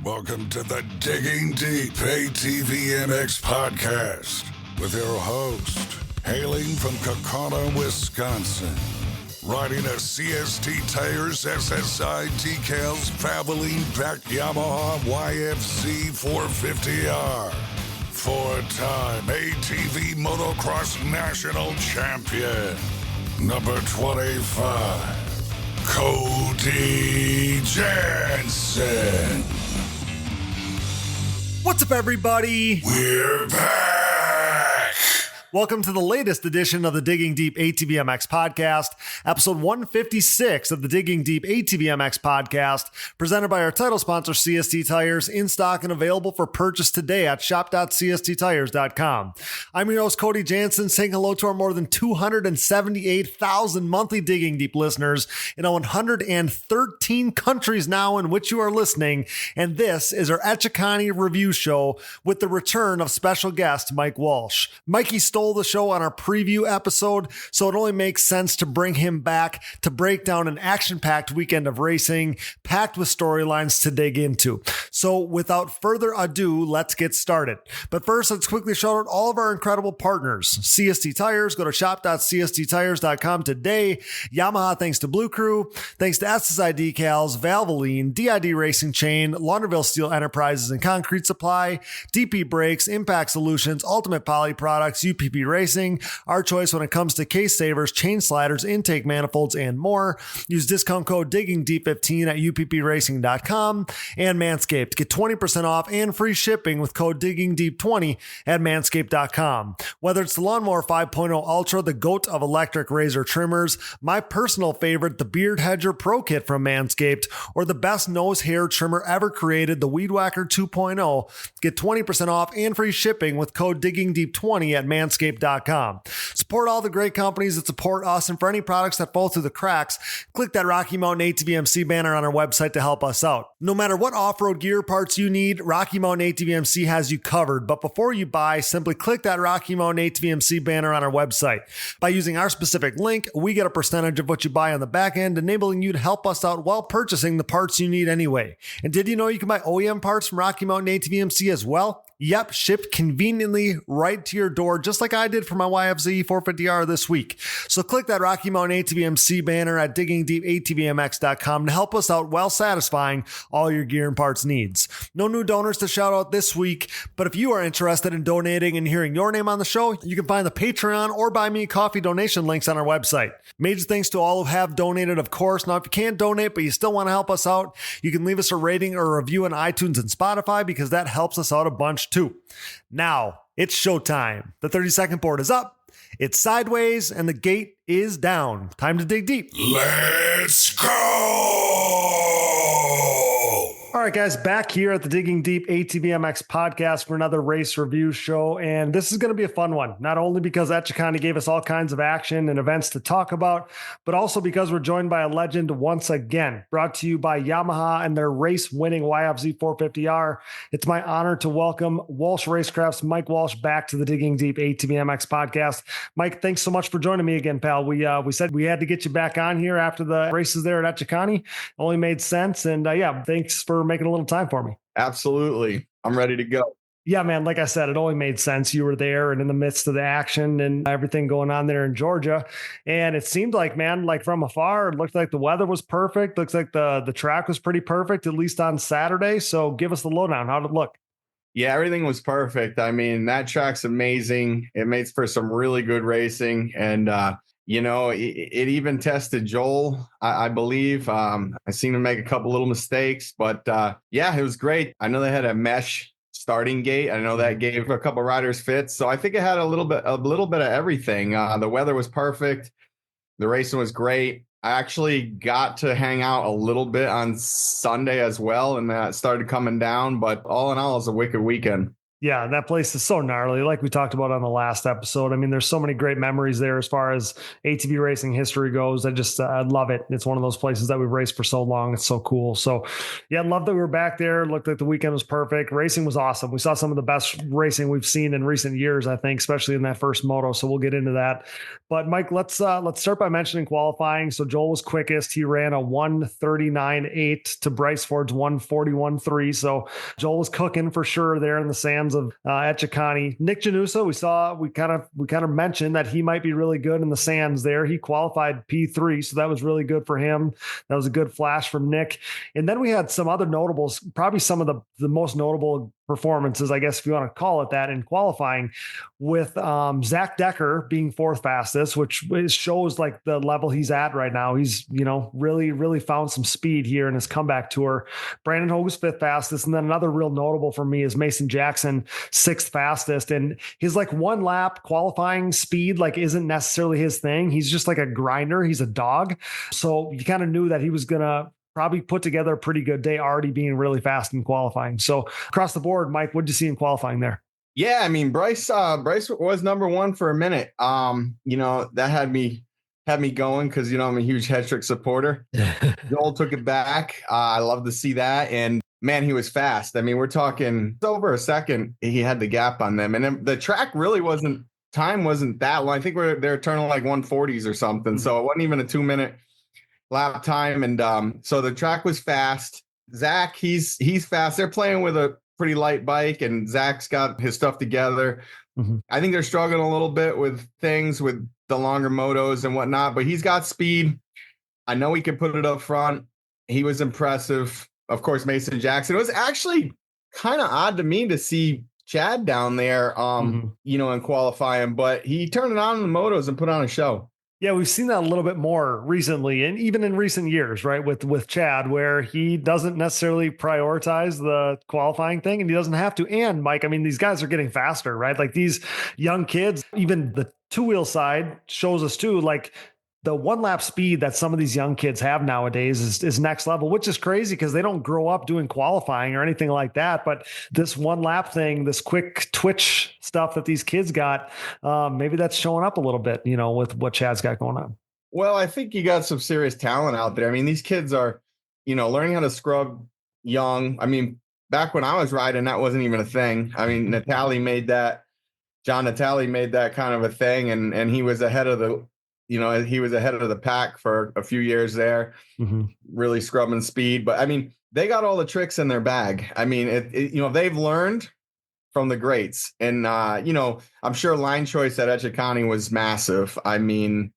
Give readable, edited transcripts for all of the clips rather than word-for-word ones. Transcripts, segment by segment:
Welcome to the Digging Deep ATVMX Podcast with your host, hailing from Echeconnee, Wisconsin, riding a CST tires, SSI decals, Valvoline-backed Yamaha YFZ 450R, four-time ATV Motocross National Champion, number 25, Cody Jansen. What's up, everybody? We're back. Welcome to the latest edition of the Digging Deep ATVMX Podcast, episode 156 of the Digging Deep ATVMX Podcast, presented by our title sponsor, CST Tires, in stock and available for purchase today at shop.csttires.com. I'm your host, Cody Jansen, saying hello to our more than 278,000 monthly Digging Deep listeners in 113 countries now in which you are listening, and this is our Echeconnee review show with the return of special guest Mike Walsh. Mikey stole the show on our preview episode, so it only makes sense to bring him back to break down an action-packed weekend of racing, packed with storylines to dig into. So without further ado, let's get started. But first, let's quickly shout out all of our incredible partners. CST Tires, go to shop.csttires.com today. Yamaha, thanks to Blue Crew. Thanks to SSI Decals, Valvoline, DID Racing Chain, Launderville Steel Enterprises and Concrete Supply, DP Brakes, Impact Solutions, Ultimate Poly Products, UPP Racing, our choice when it comes to case savers, chain sliders, intake manifolds, and more. Use discount code DIGGINGDEEP15 at uppracing.com and Manscaped. Get 20% off and free shipping with code DIGGINGDEEP20 at manscaped.com. Whether it's the Lawnmower 5.0 Ultra, the GOAT of electric razor trimmers, my personal favorite, the Beard Hedger Pro Kit from Manscaped, or the best nose hair trimmer ever created, the Weed Whacker 2.0, get 20% off and free shipping with code DIGGINGDEEP20 at manscaped.com. Support all the great companies that support us, and for any products that fall through the cracks, click that Rocky Mountain ATVMC banner on our website to help us out. No matter what off-road gear parts you need, Rocky Mountain ATVMC has you covered. But before you buy, simply click that Rocky Mountain ATVMC banner on our website. By using our specific link, we get a percentage of what you buy on the back end, enabling you to help us out while purchasing the parts you need anyway. And did you know you can buy OEM parts from Rocky Mountain ATVMC as well? Yep, shipped conveniently right to your door, just like I did for my YFZ 450R this week. So click that Rocky Mountain ATVMC banner at diggingdeepatvmx.com to help us out while satisfying all your gear and parts needs. No new donors to shout out this week, but if you are interested in donating and hearing your name on the show, you can find the Patreon or Buy Me a Coffee donation links on our website. Major thanks to all who have donated, of course. Now, if you can't donate, but you still want to help us out, you can leave us a rating or a review on iTunes and Spotify, because that helps us out a bunch too. Now, it's showtime. The 30-second board is up, it's sideways, and the gate is down. Time to dig deep. Let's go! All right, guys, back here at the Digging Deep ATVMX Podcast for another race review show. And this is going to be a fun one, not only because Echeconnee gave us all kinds of action and events to talk about, but also because we're joined by a legend once again, brought to you by Yamaha and their race-winning YFZ 450R. It's my honor to welcome Walsh Racecraft's Mike Walsh back to the Digging Deep ATVMX Podcast. Mike, thanks so much for joining me again, pal. We said we had to get you back on here after the races there at Echeconnee. Only made sense. And thanks for making a little time for me. Absolutely. I'm ready to go. Yeah, man. Like I said, it only made sense. You were there and in the midst of the action and everything going on there in Georgia. And it seemed like, man, like from afar, it looked like the weather was perfect. Looks like the track was pretty perfect, at least on Saturday. So give us the lowdown. How'd it look? Yeah, everything was perfect. I mean, that track's amazing. It makes for some really good racing. And, it even tested Joel, I believe. I seen him make a couple little mistakes, but it was great. I know they had a mesh starting gate. I know that gave a couple riders fits. So I think it had a little bit of everything. The weather was perfect. The racing was great. I actually got to hang out a little bit on Sunday as well, and that started coming down. But all in all, it was a wicked weekend. Yeah, that place is so gnarly, like we talked about on the last episode. I mean, there's so many great memories there as far as ATV racing history goes. I love it. It's one of those places that we've raced for so long. It's so cool. So yeah, love that we were back there. Looked like the weekend was perfect. Racing was awesome. We saw some of the best racing we've seen in recent years, I think, especially in that first moto. So we'll get into that. But Mike, let's start by mentioning qualifying. So Joel was quickest. He ran a 1:39.8 to Bryce Ford's 1:41.3. So Joel was cooking for sure there in the sands of Echeconnee. Nick Janusa, we kind of mentioned that he might be really good in the sands there. He qualified P3, so that was really good for him. That was a good flash from Nick. And then we had some other notables, probably some of the most notable performances, I guess, if you want to call it that, in qualifying, with Zach Decker being fourth fastest, which shows like the level he's at right now. He's, really, really found some speed here in his comeback tour. Brandon Hogue was fifth fastest. And then another real notable for me is Mason Jackson, sixth fastest. And his like one lap qualifying speed, like, isn't necessarily his thing. He's just like a grinder. He's a dog. So you kind of knew that he was going to probably put together a pretty good day, already being really fast in qualifying. So across the board, Mike, what did you see in qualifying there? Yeah, I mean, Bryce was number one for a minute. That had me going because, I'm a huge Hetrick supporter. Joel took it back. I love to see that. And man, he was fast. I mean, we're talking over a second. He had the gap on them. And then the track really wasn't that long. I think they're turning like 140s or something. So it wasn't even a 2-minute lap time. And so the track was fast. Zach, he's fast. They're playing with a pretty light bike, and Zach's got his stuff together. Mm-hmm. I think they're struggling a little bit with things with the longer motos and whatnot, but he's got speed. I know he can put it up front. He was impressive. Of course, Mason Jackson. It was actually kind of odd to me to see Chad down there, in qualifying, but he turned it on in the motos and put on a show. Yeah, we've seen that a little bit more recently, and even in recent years, right? With Chad, where he doesn't necessarily prioritize the qualifying thing, and he doesn't have to. And Mike, I mean, these guys are getting faster, right? Like these young kids, even the two-wheel side shows us too, like the one lap speed that some of these young kids have nowadays is next level, which is crazy because they don't grow up doing qualifying or anything like that. But this one lap thing, this quick twitch stuff that these kids got, maybe that's showing up a little bit, with what Chad's got going on. Well, I think you got some serious talent out there. I mean, these kids are, learning how to scrub young. I mean, back when I was riding, that wasn't even a thing. I mean, John Natale made that kind of a thing, and he was ahead of the pack for a few years there, really scrubbing speed. But I mean, they got all the tricks in their bag. I mean, they've learned from the greats. And, I'm sure line choice at Echeconnee was massive. I mean,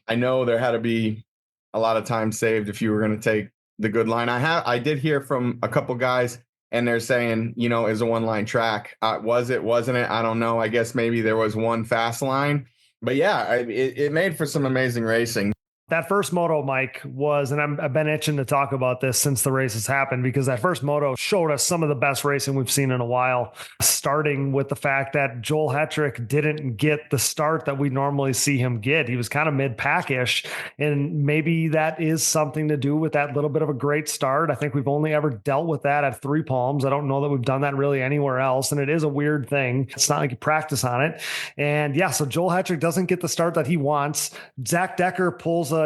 I know there had to be a lot of time saved if you were going to take the good line. I did hear from a couple guys, and they're saying, is a one-line track. Was it, wasn't it? I don't know. I guess maybe there was one fast line. But yeah, it made for some amazing racing. That first moto, Mike, was, and I've been itching to talk about this since the race has happened, because that first moto showed us some of the best racing we've seen in a while, starting with the fact that Joel Hetrick didn't get the start that we normally see him get. He was kind of mid-pack-ish, and maybe that is something to do with that little bit of a great start. I think we've only ever dealt with that at Three Palms. I don't know that we've done that really anywhere else, and it is a weird thing. It's not like you practice on it. And yeah, so Joel Hetrick doesn't get the start that he wants. Zach Decker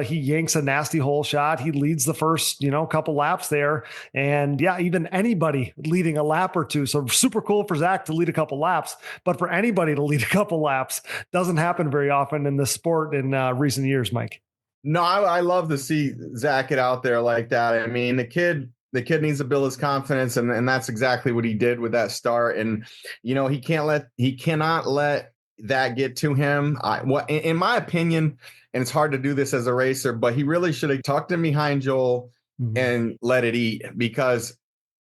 he yanks a nasty hole shot. He leads the first, couple laps there. And yeah, even anybody leading a lap or two. So super cool for Zach to lead a couple laps, but for anybody to lead a couple laps doesn't happen very often in the sport in recent years, Mike. No, I love to see Zach get out there like that. I mean, the kid needs to build his confidence, and that's exactly what he did with that start. And, he cannot let that get to him. In my opinion, and it's hard to do this as a racer, but he really should have tucked him behind Joel and let it eat, because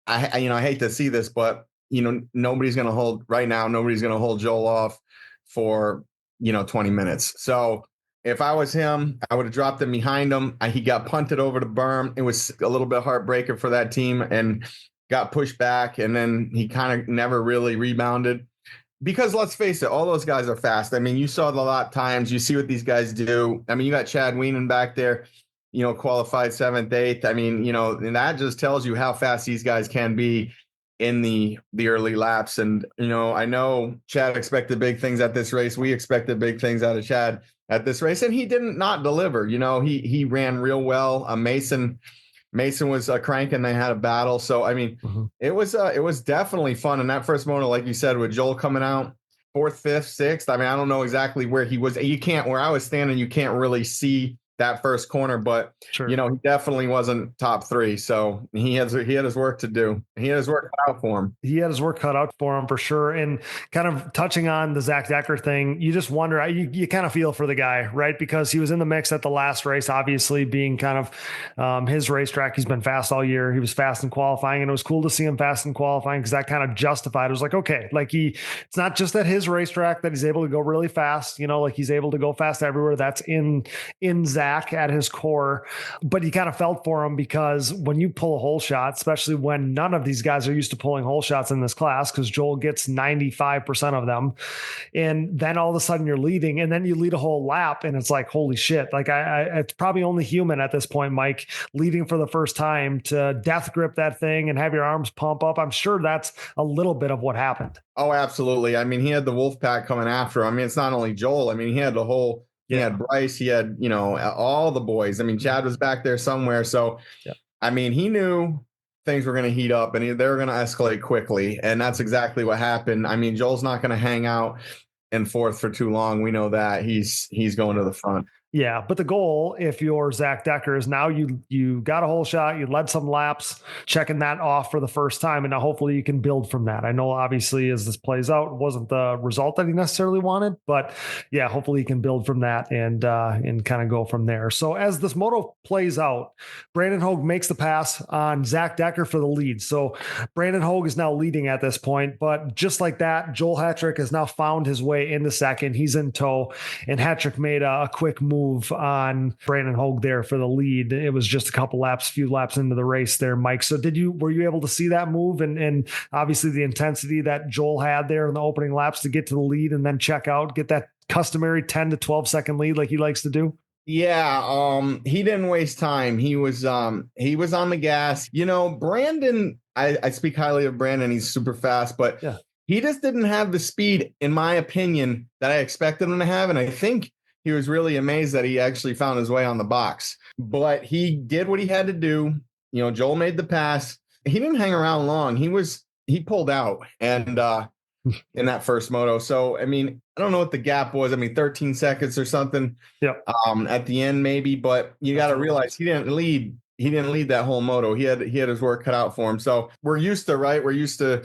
I hate to see this, but nobody's going to hold Joel off for 20 minutes. So if I was him, I would have dropped him behind him. He got punted over the berm. It was a little bit heartbreaking for that team, and got pushed back, and then he kind of never really rebounded. Because let's face it, all those guys are fast. I mean, you saw the lap times. You see what these guys do. I mean, you got Chad Wienen back there, qualified 7th, 8th. I mean, and that just tells you how fast these guys can be in the early laps. And, I know Chad expected big things at this race. We expected big things out of Chad at this race, and he didn't not deliver. He ran real well. Mason was cranking. They had a battle. So, I mean, it was definitely fun. And that first moto, like you said, with Joel coming out, fourth, fifth, sixth. I mean, I don't know exactly where he was. Where I was standing, you can't really see that first corner, but Sure. he definitely wasn't top three. So he had his work to do. He had his work cut out for him. He had his work cut out for him for sure. And kind of touching on the Zach Decker thing, you just wonder, you kind of feel for the guy, right? Because he was in the mix at the last race, obviously being kind of his racetrack. He's been fast all year. He was fast in qualifying, and it was cool to see him fast in qualifying because that kind of justified. It was like, okay, like it's not just at his racetrack that he's able to go really fast, like he's able to go fast everywhere. That's in Zach at his core, but you kind of felt for him because when you pull a hole shot, especially when none of these guys are used to pulling hole shots in this class, because Joel gets 95% of them, and then all of a sudden you're leading, and then you lead a whole lap, and it's like, holy shit! Like it's probably only human at this point, Mike, leading for the first time to death grip that thing and have your arms pump up. I'm sure that's a little bit of what happened. Oh, absolutely. I mean, he had the wolf pack coming after him. I mean, it's not only Joel. I mean, he had the whole. He had Bryce, he had, all the boys. I mean, Chad was back there somewhere. So, I mean, he knew things were going to heat up and they were going to escalate quickly. And that's exactly what happened. I mean, Joel's not going to hang out in fourth for too long. We know that he's going to the front. Yeah, but the goal, if you're Zach Decker, is now you got a hole shot, you led some laps, checking that off for the first time, and now hopefully you can build from that. I know obviously as this plays out, it wasn't the result that he necessarily wanted, but yeah, hopefully he can build from that and kind of go from there. So as this moto plays out, Brandon Hogue makes the pass on Zach Decker for the lead. So Brandon Hogue is now leading at this point, but just like that, Joel Hetrick has now found his way into second. He's in tow, and Hetrick made a quick move on Brandon Hogue there for the lead. It was just a few laps into the race there, Mike. So were you able to see that move and obviously the intensity that Joel had there in the opening laps to get to the lead and then check out, get that customary 10 to 12 second lead like he likes to do? Yeah. He didn't waste time. He was on the gas. Brandon, I speak highly of Brandon. He's super fast, but he just didn't have the speed, in my opinion, that I expected him to have. And I think he was really amazed that he actually found his way on the box, but he did what he had to do. Joel made the pass. He didn't hang around long. He pulled out and in that first moto. So, I mean, I don't know what the gap was. I mean, 13 seconds or something at the end maybe, but you got to realize he didn't lead that whole moto. He had his work cut out for him. So we're used to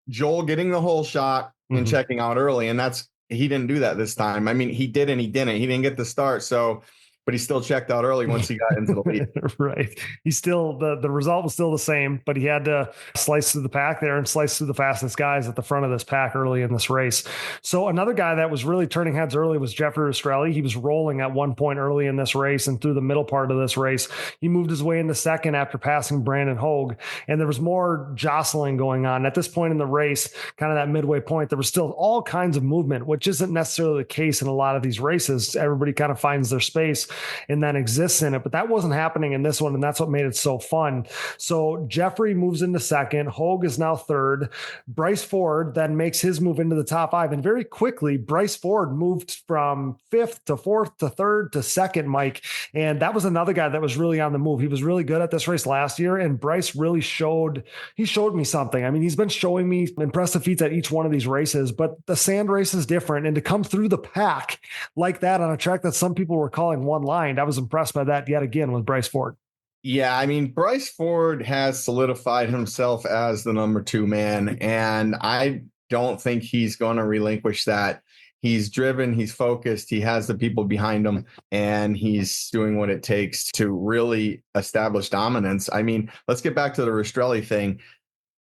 Joel getting the whole shot and checking out early. And he didn't do that this time. I mean, he did and he didn't. He didn't get the start. So, but he still checked out early once he got into the lead. Right. He still, the result was still the same, but he had to slice through the pack there and slice through the fastest guys at the front of this pack early in this race. So another guy that was really turning heads early was Jeffrey Rastrelli. He was rolling at one point early in this race, and through the middle part of this race, he moved his way into second after passing Brandon Hogue. And there was more jostling going on at this point in the race, kind of that midway point. There was still all kinds of movement, which isn't necessarily the case in a lot of these races. Everybody kind of finds their space and then exists in it, but that wasn't happening in this one, and that's what made it so fun. So Jeffrey moves into second. Hogue is now third. Bryce Ford then makes his move into the top five, and very quickly, Bryce Ford moved from fifth to fourth to third to second, Mike, and that was another guy that was really on the move. He was really good at this race last year, and Bryce really showed me something. I mean, he's been showing me impressive feats at each one of these races, but the sand race is different, and to come through the pack like that on a track that some people were calling one line, I was impressed by that yet again with Bryce Ford. Yeah, I mean, Bryce Ford has solidified himself as the number two man, and I don't think he's going to relinquish that. He's driven, he's focused, he has the people behind him, and he's doing what it takes to really establish dominance. I mean, let's get back to the Rastrelli thing.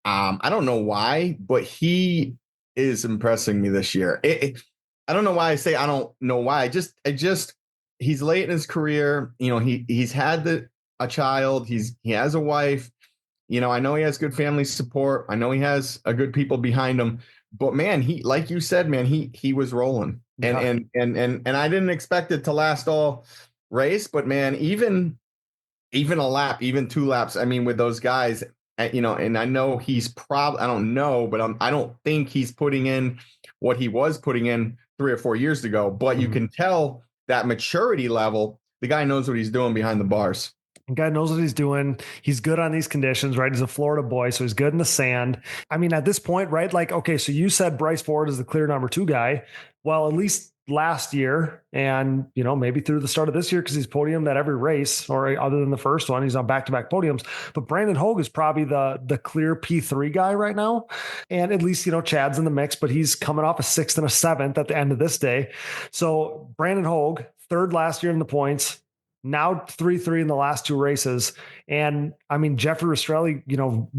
I don't know why, but he is impressing me this year. I don't know why I say I don't know why. I just he's late in his career. He's had a child. He has a wife. I know he has good family support. I know he has a good people behind him. But man, he, like you said, man, he was rolling, and I didn't expect it to last all race. But man, even a lap, even 2 laps. I mean, with those guys, and I know he's I don't know, but I don't think he's putting in what he was putting in 3 or 4 years ago. But you can tell that maturity level. The guy knows what he's doing behind the bars. Guy knows what he's doing. He's good on these conditions, right? He's a Florida boy, so he's good in the sand. I mean, at this point, right? Like, okay, so you said Bryce Ford is the clear number 2 guy. Well, at least last year, and maybe through the start of this year, because he's podiumed at every race, or other than the first one, he's on back-to-back podiums. But Brandon Hogue is probably the clear P3 guy right now. And at least, Chad's in the mix, but he's coming off a 6th and a 7th at the end of this day. So Brandon Hogue, 3rd last year in the points, now 3-3 in the last 2 races. And I mean, Jeffrey Rastrelli,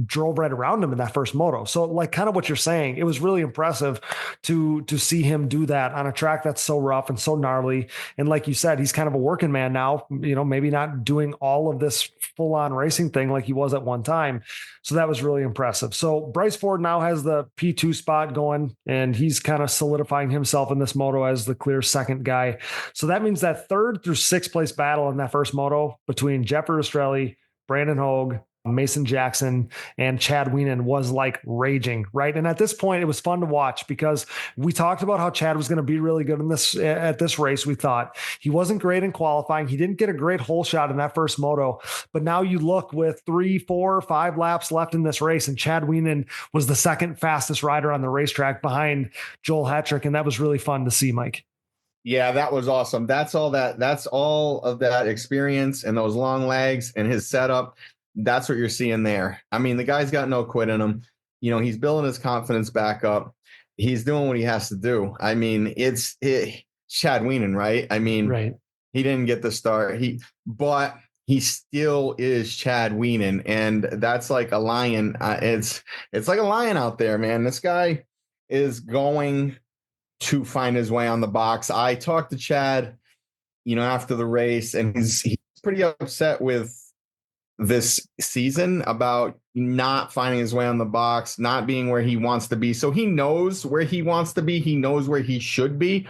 drove right around him in that first moto. So like kind of what you're saying, it was really impressive to see him do that on a track that's so rough and so gnarly. And like you said, he's kind of a working man now, maybe not doing all of this full on racing thing like he was at one time. So that was really impressive. So Bryce Ford now has the P2 spot going, and he's kind of solidifying himself in this moto as the clear second guy. So that means that 3rd through 6th place battle in that first moto between Jeffrey Rastrelli, Brandon Hogue, Mason Jackson, and Chad Wienen was like raging, right? And at this point, it was fun to watch because we talked about how Chad was going to be really good in this at this race. We thought he wasn't great in qualifying. He didn't get a great hole shot in that first moto, but now you look with 3, 4, 5 laps left in this race, and Chad Wienen was the 2nd fastest rider on the racetrack behind Joel Hetrick, and that was really fun to see, Mike. Yeah, that was awesome. That's all of that experience and those long legs and his setup. That's what you're seeing there. I mean, the guy's got no quit in him. He's building his confidence back up. He's doing what he has to do. I mean, it's Chad Wienen, right? I mean, right. He didn't get the start. But he still is Chad Wienen, and that's like a lion. It's like a lion out there, man. This guy is going to find his way on the box. I talked to Chad, after the race, and he's pretty upset with this season about not finding his way on the box, not being where he wants to be. So he knows where he wants to be. He knows where he should be.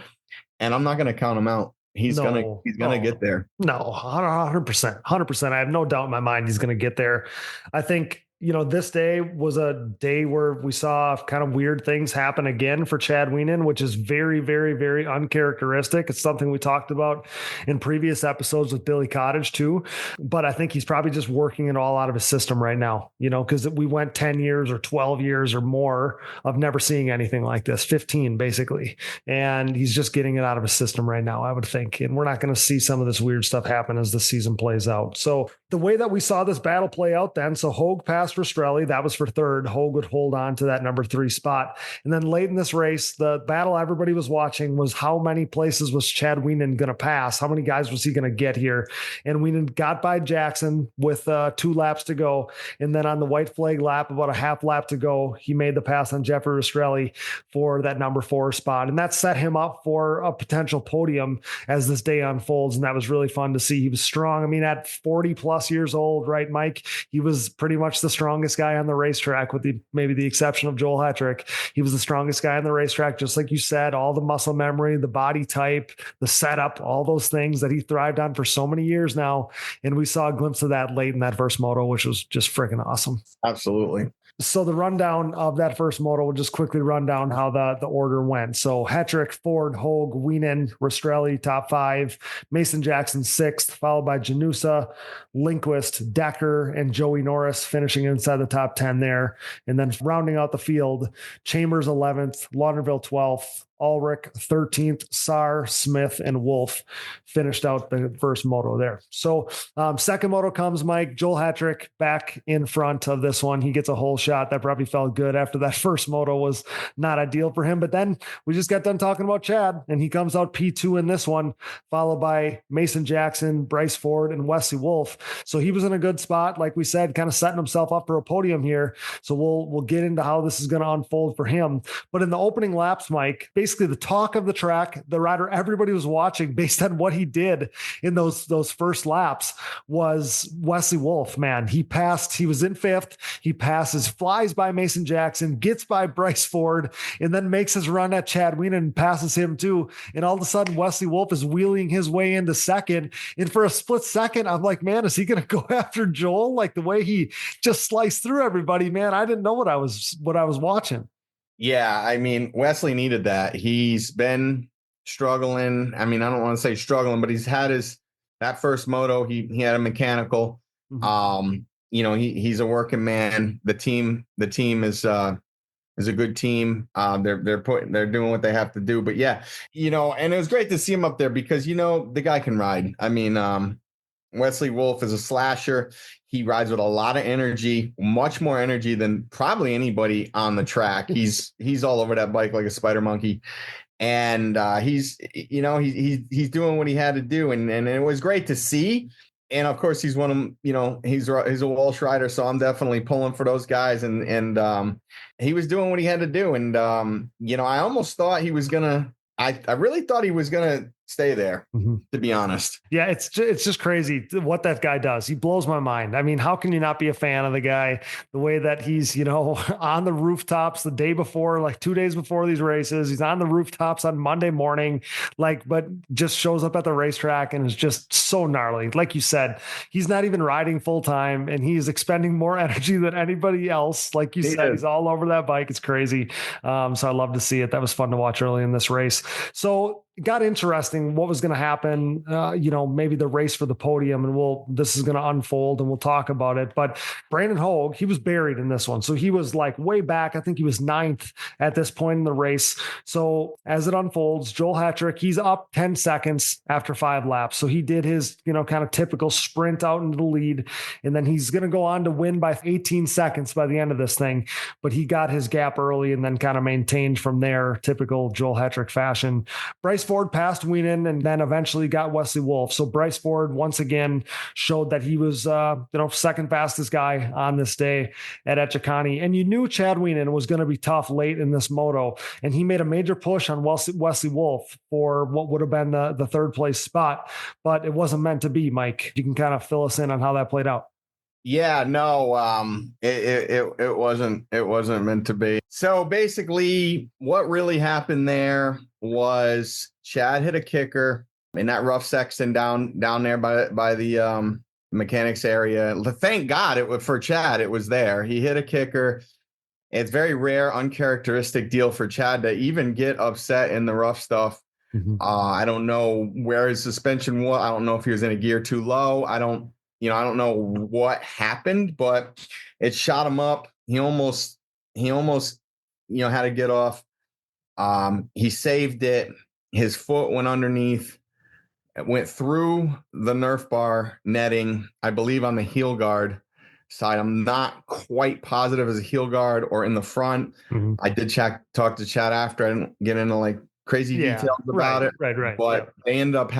And I'm not going to count him out. He's gonna get there. No, 100%. I have no doubt in my mind he's going to get there. I think, this day was a day where we saw kind of weird things happen again for Chad Wienen, which is very, very, very uncharacteristic. It's something we talked about in previous episodes with Billy Cottage too. But I think he's probably just working it all out of his system right now, because we went 10 years or 12 years or more of never seeing anything like this, 15 basically. And he's just getting it out of his system right now, I would think. And we're not going to see some of this weird stuff happen as the season plays out. So the way that we saw this battle play out then, so Hogue passed Rastrelli, that was for 3rd. Hogue would hold on to that number 3 spot. And then late in this race, the battle everybody was watching was how many places was Chad Wienen going to pass? How many guys was he going to get here? And Wienen got by Jackson with 2 laps to go. And then on the white flag lap, about a half lap to go, he made the pass on Jeffrey Rastrelli for that number 4 spot. And that set him up for a potential podium as this day unfolds. And that was really fun to see. He was strong. I mean, at 40 plus years old, right, Mike? He was pretty much the strongest guy on the racetrack, with maybe the exception of Joel Hetrick. He was the strongest guy on the racetrack, just like you said, all the muscle memory, the body type, the setup, all those things that he thrived on for so many years now. And we saw a glimpse of that late in that first moto, which was just freaking awesome. Absolutely. So the rundown of that first moto, we'll just quickly run down how the order went. So Hetrick, Ford, Hogue, Wienen, Rastrelli, top 5, Mason Jackson 6th, followed by Janusa, Lindquist, Decker, and Joey Norris finishing inside the top 10 there. And then rounding out the field, Chambers 11th, Lauderville 12th, Ulrich 13th, Saar, Smith, and Wolf finished out the first moto there. So second moto comes, Mike, Joel Hetrick back in front of this one. He gets a hole shot. That probably felt good after that first moto was not ideal for him. But then we just got done talking about Chad, and he comes out P2 in this one, followed by Mason Jackson, Bryce Ford, and Wesley Wolf. So he was in a good spot, like we said, kind of setting himself up for a podium here. So we'll get into how this is going to unfold for him. But in the opening laps, Mike, basically the talk of the track, the rider everybody was watching based on what he did in those first laps was Wesley Wolf. Man, he was in 5th. He passes, flies by Mason Jackson, gets by Bryce Ford, and then makes his run at Chad Wienen and passes him too. And all of a sudden, Wesley Wolf is wheeling his way into 2nd. And for a split second, I'm like, man, is he going to go after Joel? Like the way he just sliced through everybody, man. I didn't know what I was watching. Yeah, I mean, Wesley needed that. He's been struggling. I mean, I don't want to say struggling, but he's had that first moto. He had a mechanical. He's a working man. The team is a good team. They're doing what they have to do. But yeah, and it was great to see him up there because the guy can ride. I mean, Wesley Wolf is a slasher. He rides with a lot of energy, much more energy than probably anybody on the track. He's all over that bike like a spider monkey. And he's doing what he had to do. And it was great to see. And of course he's one of them, he's a Walsh rider. So I'm definitely pulling for those guys. And he was doing what he had to do. And, I almost thought he was I really thought he was going to stay there, to be honest. Yeah, it's just crazy what that guy does. He blows my mind. I mean, how can you not be a fan of the guy? The way that he's, on the rooftops the day before, like 2 days before these races, he's on the rooftops on Monday morning, but just shows up at the racetrack and is just so gnarly. Like you said, he's not even riding full time and he's expending more energy than anybody else. Like you said, he's all over that bike. It's crazy. So I love to see it. That was fun to watch early in this race. So it got interesting what was going to happen, maybe the race for the podium, and this is going to unfold and we'll talk about it. But Brandon Hogue, he was buried in this one. So he was like way back. I think he was 9th at this point in the race. So as it unfolds, Joel Hetrick, he's up 10 seconds after 5 laps. So he did his, kind of typical sprint out into the lead. And then he's going to go on to win by 18 seconds by the end of this thing. But he got his gap early and then kind of maintained from there, typical Joel Hetrick fashion. Bryce Ford passed Wienen and then eventually got Wesley Wolf. So Bryce Ford once again showed that he was, second fastest guy on this day at Echeconnee. And you knew Chad Wienen was going to be tough late in this moto. And he made a major push on Wesley Wolf for what would have been the third place spot, but it wasn't meant to be. Mike, you can kind of fill us in on how that played out. Yeah, no, it wasn't meant to be. So basically what really happened there was Chad hit a kicker in that rough section down there by the mechanics area. Thank God for Chad, it was there. He hit a kicker. It's very rare, uncharacteristic deal for Chad to even get upset in the rough stuff. I don't know where his suspension was. I don't know if he was in a gear too low. I don't know what happened, but it shot him up. He almost, had to get off. He saved it. His foot went underneath. It went through the Nerf bar netting, I believe on the heel guard side. I'm not quite positive as a heel guard or in the front. I did talk to Chad after. I didn't get into crazy details about it. Right. But they ended up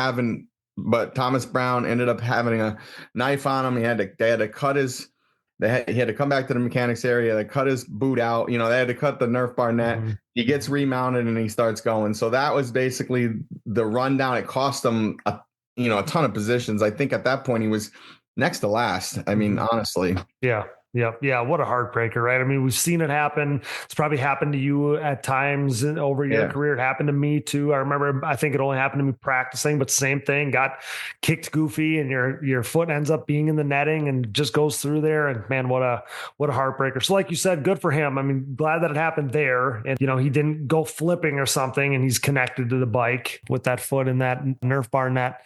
but Thomas Brown ended up having a knife on him. They had to cut he had to come back to the mechanics area. They cut his boot out. They had to cut the Nerf bar net. He gets remounted and he starts going. So that was basically the rundown. It cost him a ton of positions. I think at that point he was next to last. I mean, honestly. Yeah. Yeah. What a heartbreaker, right? I mean, we've seen it happen. It's probably happened to you at times over your career. It happened to me too. I remember, I think it only happened to me practicing, but same thing, got kicked goofy and your foot ends up being in the netting and just goes through there. And man, what a heartbreaker. So like you said, good for him. I mean, glad that it happened there. And, he didn't go flipping or something and he's connected to the bike with that foot in that Nerf bar net.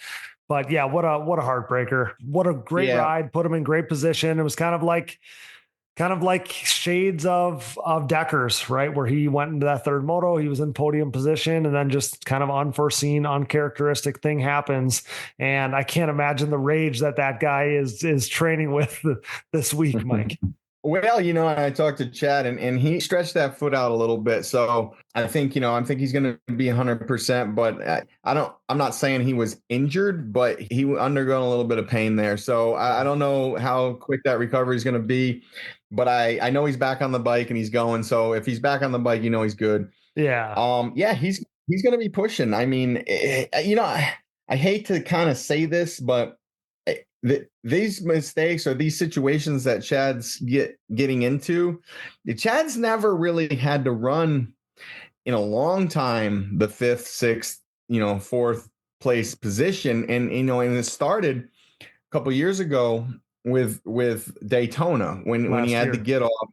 But yeah, what a heartbreaker. What a great ride. Put him in great position. It was kind of like shades of Decker's, right? Where he went into that third moto, he was in podium position and then just kind of unforeseen, uncharacteristic thing happens. And I can't imagine the rage that guy is training with this week, Mike. Well, I talked to Chad and he stretched that foot out a little bit. So I think, he's going to be 100%, but I'm not saying he was injured, but he undergone a little bit of pain there. So I don't know how quick that recovery is going to be, but I know he's back on the bike and he's going. So if he's back on the bike, he's good. Yeah. He's going to be pushing. I mean, I hate to kind of say this, but these mistakes or these situations that Chad's getting into, Chad's never really had to run in a long time the 5th, 6th, 4th place position, and and it started a couple years ago with Daytona when he had to get off.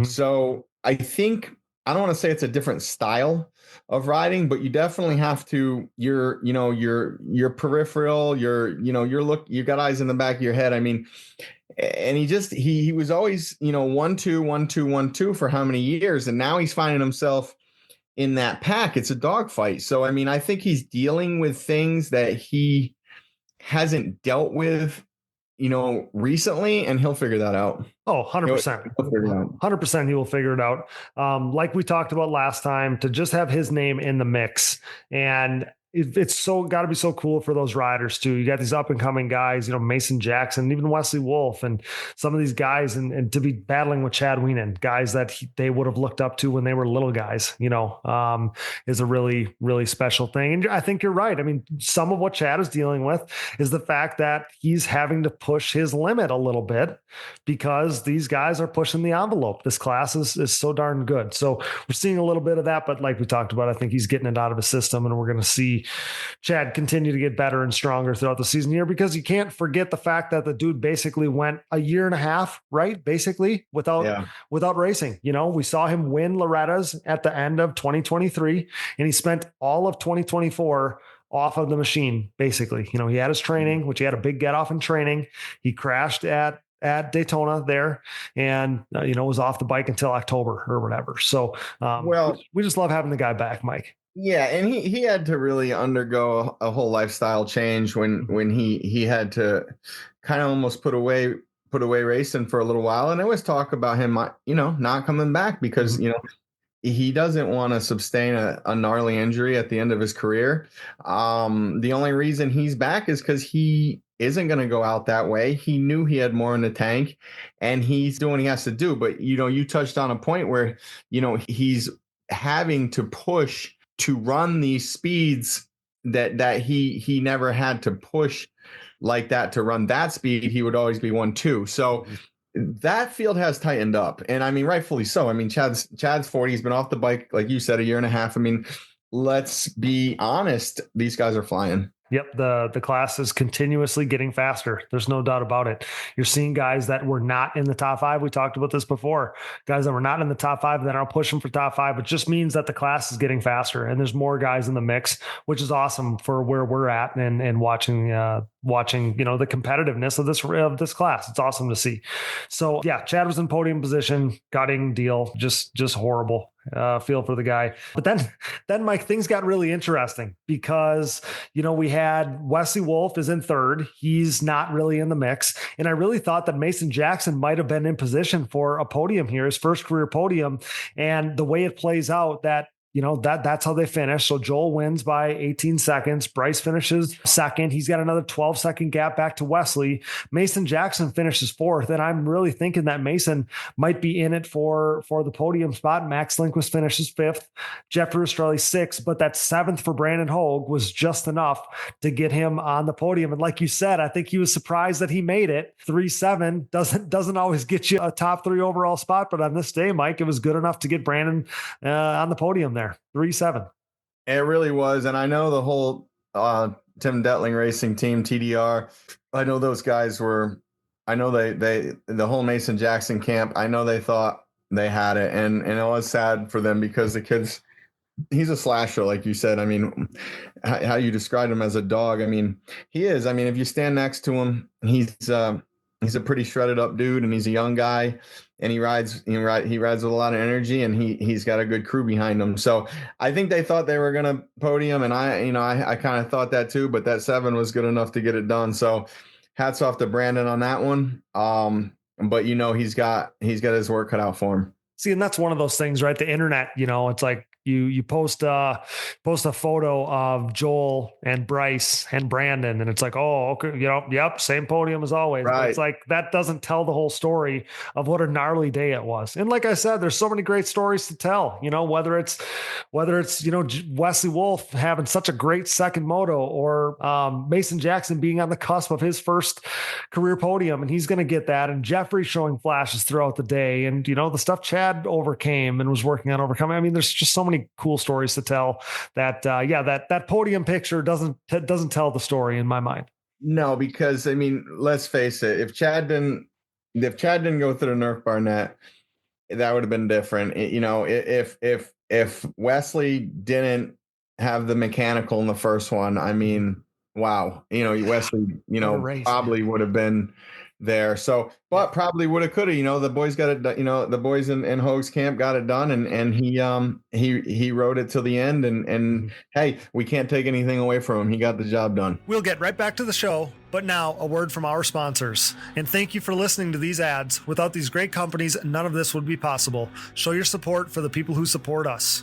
So I think I don't want to say it's a different style of riding, but you definitely have to, your peripheral, you got eyes in the back of your head. I mean, and he was always, 1-2, 1-2, 1-2 for how many years. And now he's finding himself in that pack. It's a dogfight. So, I mean, I think he's dealing with things that he hasn't dealt with, recently, and he'll figure that out. Oh, 100%. 100% he will figure it out. Like we talked about last time, to just have his name in the mix, and it's so got to be so cool for those riders too. You got these up and coming guys, Mason Jackson, even Wesley Wolf, and some of these guys, and to be battling with Chad Wienen, guys that they would have looked up to when they were little guys, is a really, really special thing. And I think you're right. I mean, some of what Chad is dealing with is the fact that he's having to push his limit a little bit because these guys are pushing the envelope. This class is so darn good. So we're seeing a little bit of that, but like we talked about, I think he's getting it out of his system, and we're going to see Chad continue to get better and stronger throughout the season here, because you can't forget the fact that the dude basically went a year and a half, right? Basically without racing. We saw him win Loretta's at the end of 2023, and he spent all of 2024 off of the machine. Basically, he had his training, which he had a big get off in training. He crashed at Daytona there, and was off the bike until October or whatever. So we just love having the guy back, Mike. Yeah, and he had to really undergo a whole lifestyle change when he had to kind of almost put away racing for a little while. And there was talk about him, not coming back because he doesn't want to sustain a gnarly injury at the end of his career. The only reason he's back is because he isn't going to go out that way. He knew he had more in the tank, and he's doing what he has to do. But you touched on a point where he's having to push to run these speeds that he never had to push like that to run that speed. He would always be 1-2. So that field has tightened up, and I mean, rightfully so. I mean, Chad's 40. He's been off the bike, like you said, a year and a half. I mean, let's be honest. These guys are flying. Yep. The class is continuously getting faster. There's no doubt about it. You're seeing guys that were not in the top five. We talked about this before. Guys that were not in the top five that are pushing for top five. It just means that the class is getting faster, and there's more guys in the mix, which is awesome for where we're at and watching the competitiveness of this class. It's awesome to see. So yeah, Chad was in podium position, gutting deal, just horrible. Feel for the guy. But then Mike, things got really interesting because, we had Wesley Wolf is in third. He's not really in the mix. And I really thought that Mason Jackson might have been in position for a podium here, his first career podium. And the way it plays out, that's how they finish. So Joel wins by 18 seconds. Bryce finishes second. He's got another 12-second gap back to Wesley. Mason Jackson finishes fourth. And I'm really thinking that Mason might be in it for the podium spot. Max Lindquist finishes fifth. Jeffrey Estrelli sixth. But that seventh for Brandon Hogue was just enough to get him on the podium. And like you said, I think he was surprised that he made it. 3.7 doesn't always get you a top three overall spot. But on this day, Mike, it was good enough to get Brandon on the podium there. 3.7. It really was. And I know the whole Tim Detling racing team, TDR, I know those guys the whole Mason Jackson camp, I know they thought they had it. And it was sad for them because the kid's, he's a slasher, like you said. I mean, how you described him as a dog. I mean, he is. I mean, if you stand next to him, he's a pretty shredded up dude, and he's a young guy. And he rides with a lot of energy, and he's got a good crew behind him. So I think they thought they were going to podium, and I kind of thought that too. But that 7 was good enough to get it done. So hats off to Brandon on that one. But he's got his work cut out for him. See, and that's one of those things, right? The internet, it's like you post a photo of Joel and Bryce and Brandon, and it's like, oh, okay, yep, same podium as always. Right. But it's like that doesn't tell the whole story of what a gnarly day it was. And like I said, there's so many great stories to tell. Whether it's Wesley Wolf having such a great second moto, or Mason Jackson being on the cusp of his first career podium, and he's going to get that. And Jeffrey showing flashes throughout the day, and the stuff Chad overcame and was working on overcoming. I mean, there's just so many cool stories to tell that that podium picture doesn't tell the story in my mind. No, because I mean, let's face it, if Chad didn't go through the Nerf Barnett, that would have been different. If Wesley didn't have the mechanical in the first one, I mean, wow, Wesley, probably would have been there. So, but probably would have, could have, the boys got it, the boys in Hoag's camp got it done, and he rode it till the end, and hey, we can't take anything away from him. He got the job done. We'll get right back to the show, but now a word from our sponsors. And thank you for listening to these ads. Without these great companies, none of this would be possible. Show your support for the people who support us.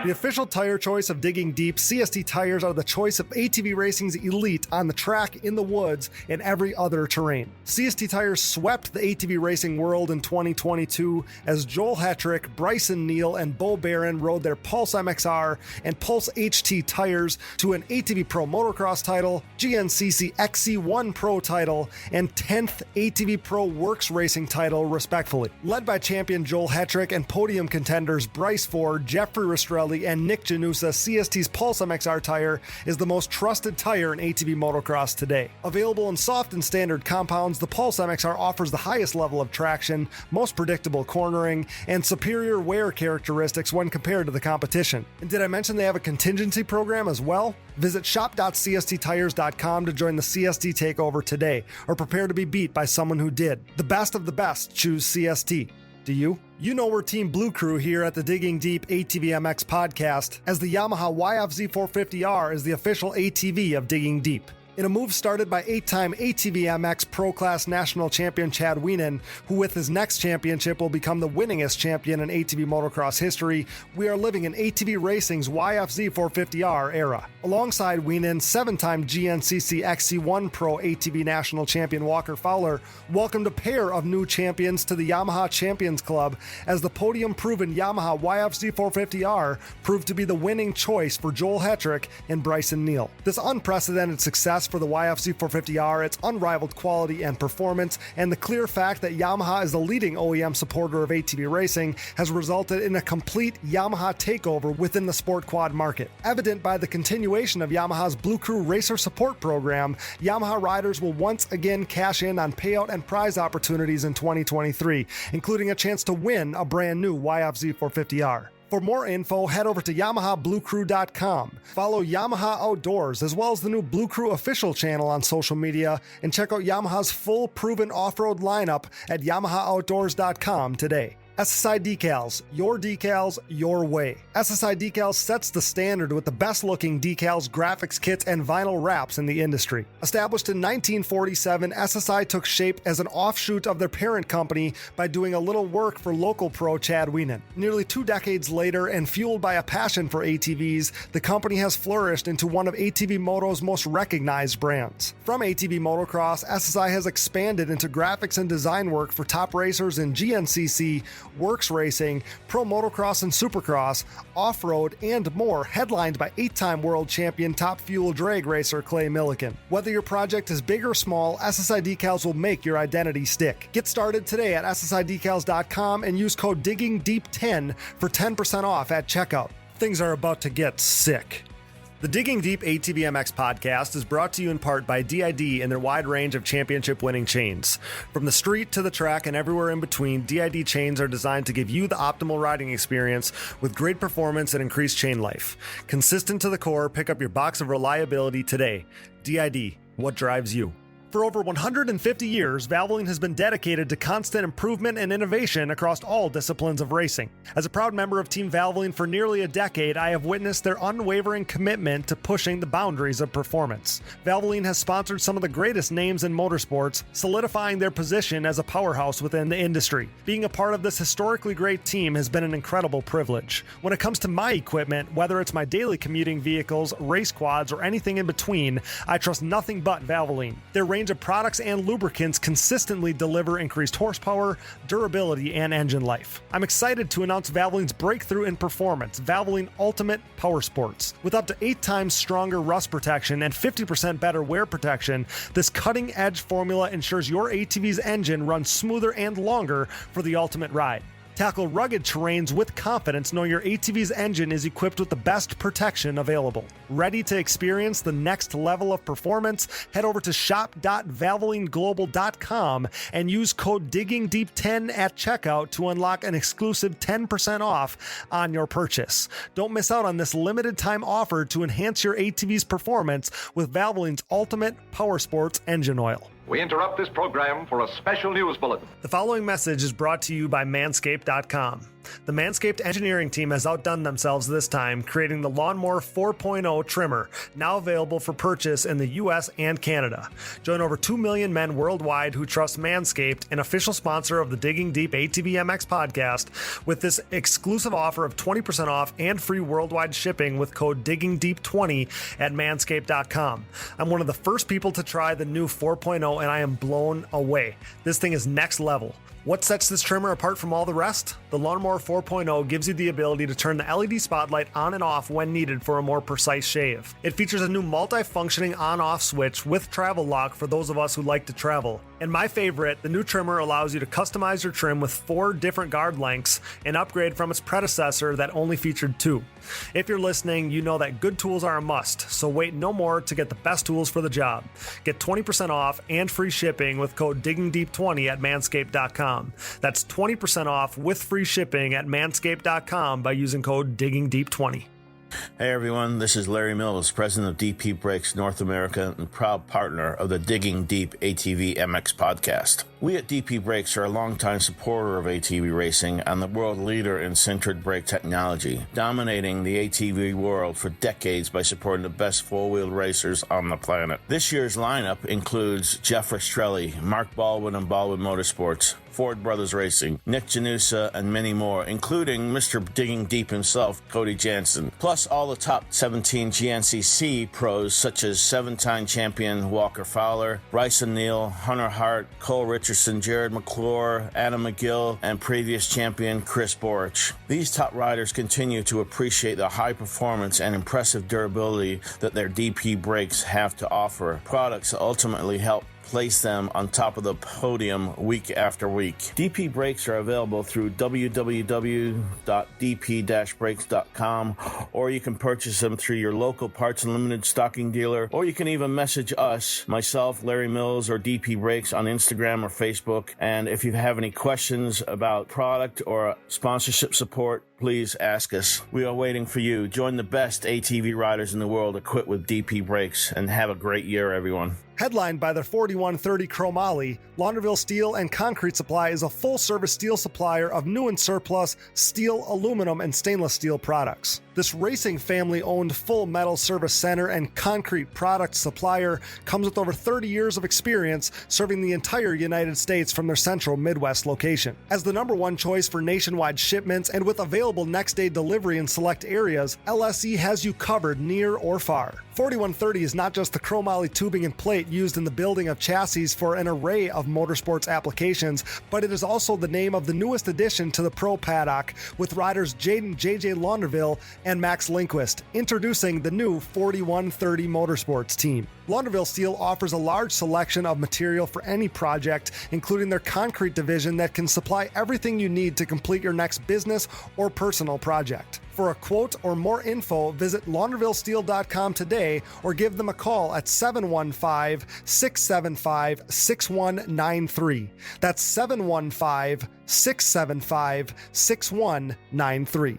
The official tire choice of Digging Deep, CST tires are the choice of ATV racing's elite on the track, in the woods, and every other terrain. CST tires swept the ATV racing world in 2022 as Joel Hetrick, Bryson Neal, and Bo Barron rode their Pulse MXR and Pulse HT tires to an ATV Pro Motocross title, GNCC XC1 Pro title, and 10th ATV Pro Works Racing title, respectively. Led by champion Joel Hetrick and podium contenders Bryce Ford, Jeffrey Rastrelli, and Nick Janusa, CST's Pulse MXR tire is the most trusted tire in ATV motocross today. Available in soft and standard compounds, the Pulse MXR offers the highest level of traction, most predictable cornering, and superior wear characteristics when compared to the competition. And did I mention they have a contingency program as well? Visit shop.csttires.com to join the CST takeover today, or prepare to be beat by someone who did. The best of the best choose CST. Do you? You know we're Team Blue Crew here at the Digging Deep ATVMX Podcast, as the Yamaha YFZ450R is the official ATV of Digging Deep. In a move started by 8-time ATVMX Pro Class National Champion Chad Wienen, who with his next championship will become the winningest champion in ATV motocross history, we are living in ATV racing's YFZ450R era. Alongside Wienen, 7-time GNCC XC1 Pro ATV National Champion Walker Fowler welcomed a pair of new champions to the Yamaha Champions Club, as the podium-proven Yamaha YFZ450R proved to be the winning choice for Joel Hetrick and Bryson Neal. This unprecedented success for the YFZ450R, its unrivaled quality and performance, and the clear fact that Yamaha is the leading OEM supporter of ATV racing has resulted in a complete Yamaha takeover within the sport quad market. Evident by the continuation of Yamaha's Blue Crew Racer Support Program, Yamaha riders will once again cash in on payout and prize opportunities in 2023, including a chance to win a brand new YFZ450R. For more info, head over to YamahaBlueCrew.com. Follow Yamaha Outdoors, as well as the new Blue Crew official channel on social media, and check out Yamaha's full proven off-road lineup at YamahaOutdoors.com today. SSI Decals, your way. SSI Decals sets the standard with the best looking decals, graphics kits, and vinyl wraps in the industry. Established in 1947, SSI took shape as an offshoot of their parent company by doing a little work for local pro Chad Wienen. Nearly 2 decades later, and fueled by a passion for ATVs, the company has flourished into one of ATV Moto's most recognized brands. From ATV motocross, SSI has expanded into graphics and design work for top racers in GNCC, Works Racing, Pro Motocross and Supercross, Off-Road, and more, headlined by 8-time world champion Top Fuel drag racer Clay Milliken. Whether your project is big or small, SSI Decals will make your identity stick. Get started today at SSIDecals.com and use code DIGGINGDEEP10 for 10% off at checkout. Things are about to get sick. The Digging Deep ATVMX Podcast is brought to you in part by DID and their wide range of championship-winning chains. From the street to the track and everywhere in between, DID chains are designed to give you the optimal riding experience with great performance and increased chain life. Consistent to the core, pick up your box of reliability today. DID, what drives you? For over 150 years, Valvoline has been dedicated to constant improvement and innovation across all disciplines of racing. As a proud member of Team Valvoline for nearly a decade, I have witnessed their unwavering commitment to pushing the boundaries of performance. Valvoline has sponsored some of the greatest names in motorsports, solidifying their position as a powerhouse within the industry. Being a part of this historically great team has been an incredible privilege. When it comes to my equipment, whether it's my daily commuting vehicles, race quads, or anything in between, I trust nothing but Valvoline. Their range of products and lubricants consistently deliver increased horsepower, durability, and engine life. I'm excited to announce Valvoline's breakthrough in performance, Valvoline Ultimate Power Sports. With up to 8 times stronger rust protection and 50% better wear protection, this cutting-edge formula ensures your ATV's engine runs smoother and longer for the ultimate ride. Tackle rugged terrains with confidence, knowing your ATV's engine is equipped with the best protection available. Ready to experience the next level of performance? Head over to shop.valvolineglobal.com and use code DIGGINGDEEP10 at checkout to unlock an exclusive 10% off on your purchase. Don't miss out on this limited time offer to enhance your ATV's performance with Valvoline's ultimate power sports engine oil. We interrupt this program for a special news bulletin. The following message is brought to you by Manscaped.com. The Manscaped engineering team has outdone themselves this time, creating the Lawnmower 4.0 trimmer, now available for purchase in the US and Canada. Join over 2 million men worldwide who trust Manscaped, an official sponsor of the Digging Deep ATVMX podcast, with this exclusive offer of 20% off and free worldwide shipping with code DIGGINGDEEP20 at Manscaped.com. I'm one of the first people to try the new 4.0 and I am blown away. This thing is next level. What sets this trimmer apart from all the rest? The Lawnmower 4.0 gives you the ability to turn the LED spotlight on and off when needed for a more precise shave. It features a new multi-functioning on-off switch with travel lock for those of us who like to travel. And my favorite, the new trimmer allows you to customize your trim with 4 different guard lengths, an upgrade from its predecessor that only featured 2. If you're listening, you know that good tools are a must, so wait no more to get the best tools for the job. Get 20% off and free shipping with code DIGGINGDEEP20 at Manscaped.com. That's 20% off with free shipping at Manscaped.com by using code DIGGINGDEEP20. Hey everyone, this is Larry Mills, president of DP Brakes North America and proud partner of the Digging Deep ATVMX Podcast. We at DP Brakes are a longtime supporter of ATV racing and the world leader in sintered brake technology, dominating the ATV world for decades by supporting the best four-wheeled racers on the planet. This year's lineup includes Jeff Rastrelli, Mark Baldwin and Baldwin Motorsports, Ford Brothers Racing, Nick Janusa, and many more, including Mr. Digging Deep himself, Cody Jansen, plus all the top 17 GNCC pros such as 7-time champion Walker Fowler, Bryson Neal, Hunter Hart, Cole Richardson, Jared McClure, Adam McGill, and previous champion Chris Borich. These top riders continue to appreciate the high performance and impressive durability that their DP brakes have to offer, products that ultimately help place them on top of the podium week after week. DP brakes are available through www.dp-brakes.com, or you can purchase them through your local Parts Unlimited stocking dealer, or you can even message us, myself, Larry Mills, or DP Brakes on Instagram or Facebook. And if you have any questions about product or sponsorship support, please ask us. We are waiting for you. Join the best ATV riders in the world equipped with DP brakes, and have a great year, everyone. Headlined by their 4130 Chromoly, Launderville Steel and Concrete Supply is a full-service steel supplier of new and surplus steel, aluminum, and stainless steel products. This racing family-owned full metal service center and concrete product supplier comes with over 30 years of experience serving the entire United States from their central Midwest location. As the #1 choice for nationwide shipments and with available next-day delivery in select areas, LSE has you covered near or far. 4130 is not just the chromoly tubing and plate used in the building of chassis for an array of motorsports applications, but it is also the name of the newest addition to the pro paddock with riders Jaden JJ Launderville and Max Lindquist, introducing the new 4130 Motorsports team. Launderville Steel offers a large selection of material for any project, including their concrete division that can supply everything you need to complete your next business or personal project. For a quote or more info, visit laundervillesteel.com today or give them a call at 715-675-6193. That's 715-675-6193.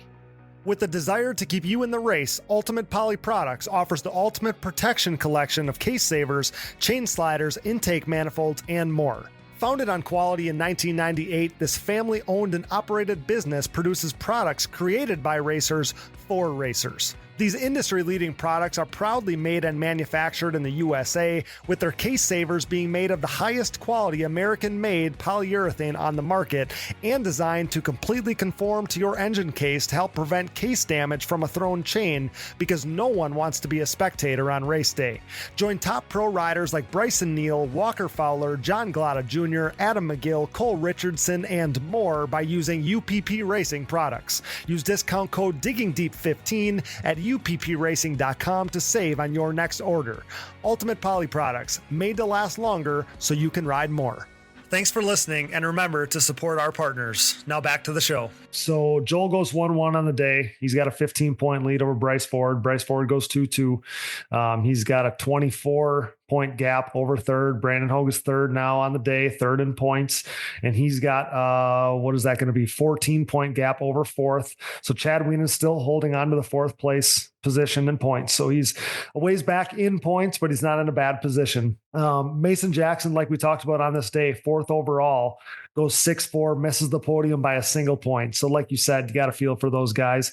With the desire to keep you in the race, Ultimate Poly Products offers the Ultimate Protection Collection of case savers, chain sliders, intake manifolds, and more. Founded on quality in 1998, this family-owned and operated business produces products created by racers for racers. These industry-leading products are proudly made and manufactured in the USA, with their case savers being made of the highest quality American-made polyurethane on the market and designed to completely conform to your engine case to help prevent case damage from a thrown chain, because no one wants to be a spectator on race day. Join top pro riders like Bryson Neal, Walker Fowler, John Glotta Jr., Adam McGill, Cole Richardson, and more by using UPP Racing products. Use discount code DIGGINGDEEP15 at uppracing.com to save on your next order. Ultimate Poly Products, made to last longer so you can ride more. Thanks for listening, and remember to support our partners. Now back to the show. So Joel goes 1-1 on the day. He's got a 15-point lead over Bryce Ford. Bryce Ford goes 2-2. He's got a 24-point gap over third. Brandon Hogue is third now on the day, third in points. And he's got, what is that going to be? 14-point gap over fourth. So Chad Wienen is still holding on to the fourth place position in points. So he's a ways back in points, but he's not in a bad position. Mason Jackson, like we talked about on this day, fourth overall, goes 6-4, misses the podium by a single point. So like you said, you got to feel for those guys.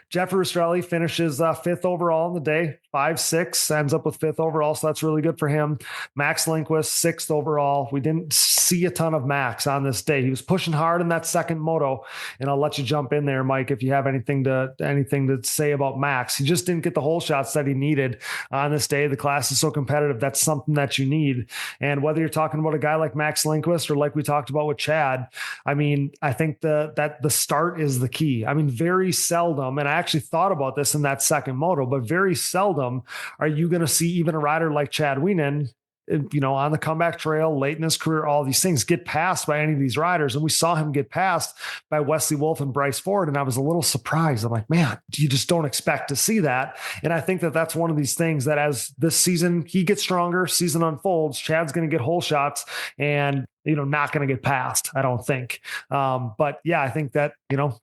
Jeffrey Rastrelli finishes fifth overall in the day, 5-6, ends up with fifth overall. So that's really good for him. Max Lindquist, sixth overall. We didn't see a ton of Max on this day. He was pushing hard in that second moto, and I'll let you jump in there, Mike, if you have anything to say about Max. He just didn't get the hole shots that he needed on this day. The class is so competitive. That's something that you need. And whether you're talking about a guy like Max Lindquist or like we talked about with Chad, I mean, I think that the start is the key. I mean, very seldom, and I actually thought about this in that second moto, but very seldom are you going to see even a rider like Chad Wienen, on the comeback trail, late in his career, all these things get passed by any of these riders. And we saw him get passed by Wesley Wolf and Bryce Ford. And I was a little surprised. I'm like, man, you just don't expect to see that. And I think that that's one of these things that as this season, he gets stronger, season unfolds, Chad's going to get hole shots and, not going to get passed, I don't think. But yeah, I think that,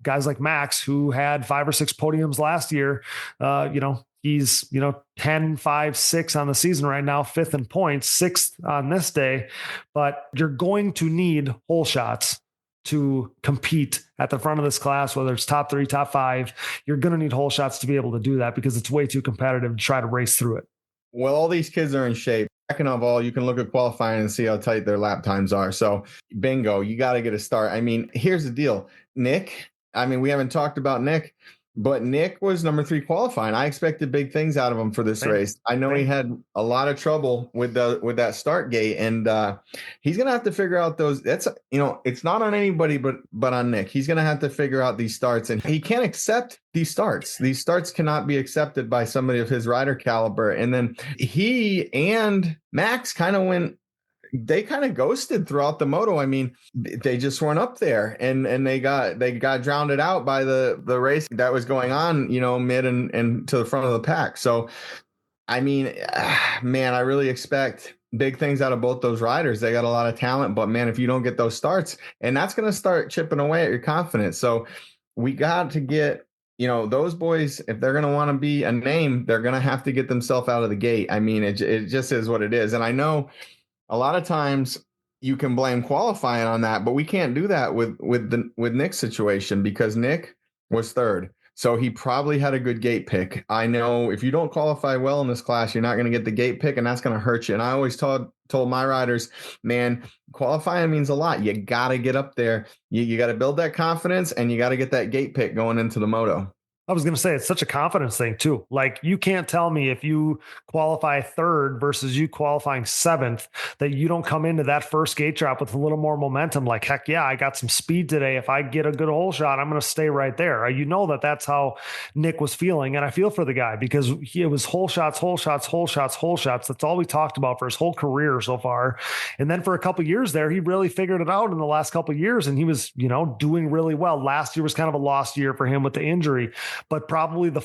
guys like Max, who had 5 or 6 podiums last year, he's, 10, 5, 6 on the season right now, 5th in points, 6th on this day. But you're going to need hole shots to compete at the front of this class, whether it's top 3, top 5. You're going to need hole shots to be able to do that because it's way too competitive to try to race through it. Well, all these kids are in shape. Second of all, you can look at qualifying and see how tight their lap times are. So bingo, you got to get a start. I mean, here's the deal. Nick, we haven't talked about Nick, but Nick was number 3 qualifying. I expected big things out of him for this race. I know he had a lot of trouble with that start gate, and he's going to have to figure out those. That's, it's not on anybody but on Nick. He's going to have to figure out these starts, and he can't accept these starts. These starts cannot be accepted by somebody of his rider caliber. And then he and Max kind of ghosted throughout the moto. I mean, they just weren't up there, and they got drowned out by the race that was going on, mid and to the front of the pack. So, I mean, man, I really expect big things out of both those riders. They got a lot of talent, but man, if you don't get those starts, and that's going to start chipping away at your confidence. So we got to get, those boys, if they're going to want to be a name, they're going to have to get themselves out of the gate. I mean, it just is what it is. And I know a lot of times you can blame qualifying on that, but we can't do that with Nick's situation because Nick was third. So he probably had a good gate pick. I know if you don't qualify well in this class, you're not going to get the gate pick, and that's going to hurt you. And I always told my riders, man, qualifying means a lot. You got to get up there. You got to build that confidence, and you got to get that gate pick going into the moto. I was going to say, it's such a confidence thing too. Like, you can't tell me if you qualify third versus you qualifying 7th that you don't come into that first gate drop with a little more momentum. Like, heck yeah, I got some speed today. If I get a good hole shot, I'm going to stay right there. That's how Nick was feeling. And I feel for the guy because it was hole shots, hole shots, hole shots, hole shots. That's all we talked about for his whole career so far. And then for a couple of years there, he really figured it out in the last couple of years, and he was, doing really well. Last year was kind of a lost year for him with the injury. But probably the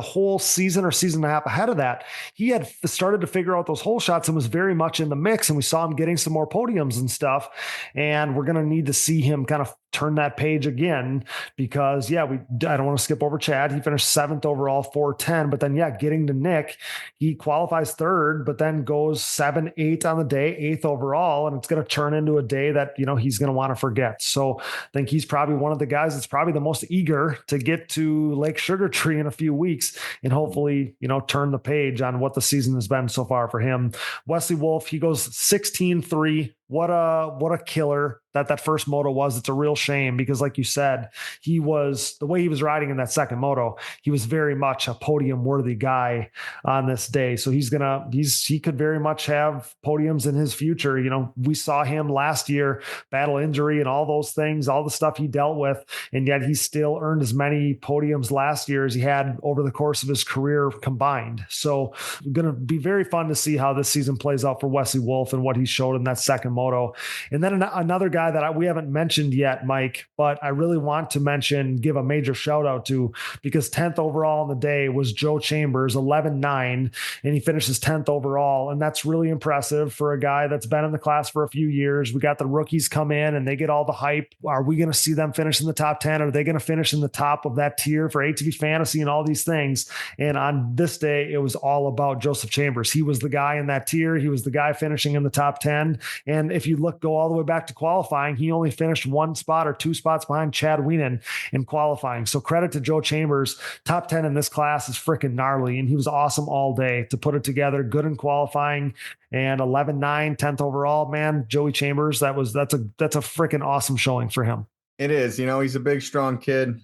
whole season or season and a half ahead of that, he had started to figure out those hole shots and was very much in the mix. And we saw him getting some more podiums and stuff. And we're going to need to see him kind of turn that page again because, I don't want to skip over Chad. He finished 7th overall, 410. But then, getting to Nick, he qualifies third, but then goes 7, 8 on the day, 8th overall. And it's going to turn into a day that, he's going to want to forget. So I think he's probably one of the guys that's probably the most eager to get to Lake Sugar Tree in a few weeks and hopefully, turn the page on what the season has been so far for him. Wesley Wolf, he goes 16-3. What a killer that first moto was. It's a real shame because, like you said, the way he was riding in that second moto, he was very much a podium worthy guy on this day. So he could very much have podiums in his future. We saw him last year battle injury and all those things, all the stuff he dealt with, and yet he still earned as many podiums last year as he had over the course of his career combined. So going to be very fun to see how this season plays out for Wesley Wolf and what he showed in that second moto. And then another guy that we haven't mentioned yet, Mike, but I really want to give a major shout out to, because 10th overall on the day was Joe Chambers, 11.9, and he finishes 10th overall. And that's really impressive for a guy that's been in the class for a few years. We got the rookies come in and they get all the hype. Are we going to see them finish in the top 10? Are they going to finish in the top of that tier for ATV Fantasy and all these things? And on this day, it was all about Joseph Chambers. He was the guy in that tier. He was the guy finishing in the top 10. And if you go all the way back to qualifying, he only finished 1 spot or 2 spots behind Chad Wienen in qualifying. So credit to Joe Chambers. Top 10 in this class is freaking gnarly. And he was awesome all day to put it together. Good in qualifying and 11.9, 10th overall. Man, Joey Chambers, that's a freaking awesome showing for him. It is. He's a big, strong kid.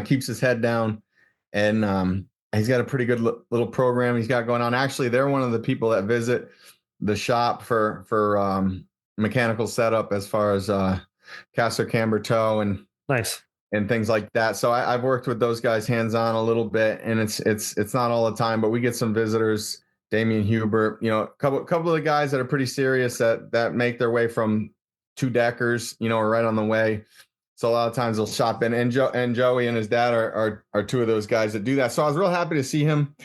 Keeps his head down, and he's got a pretty good little program he's got going on. Actually, they're one of the people that visit the shop for mechanical setup as far as caster camber toe and nice and things like that. So I've worked with those guys hands on a little bit, and it's not all the time, but we get some visitors. Damian Hubert, a couple of the guys that are pretty serious that make their way from 2 deckers, are right on the way. So a lot of times they'll shop in, and Joey and his dad are 2 of those guys that do that. So I was real happy to see him,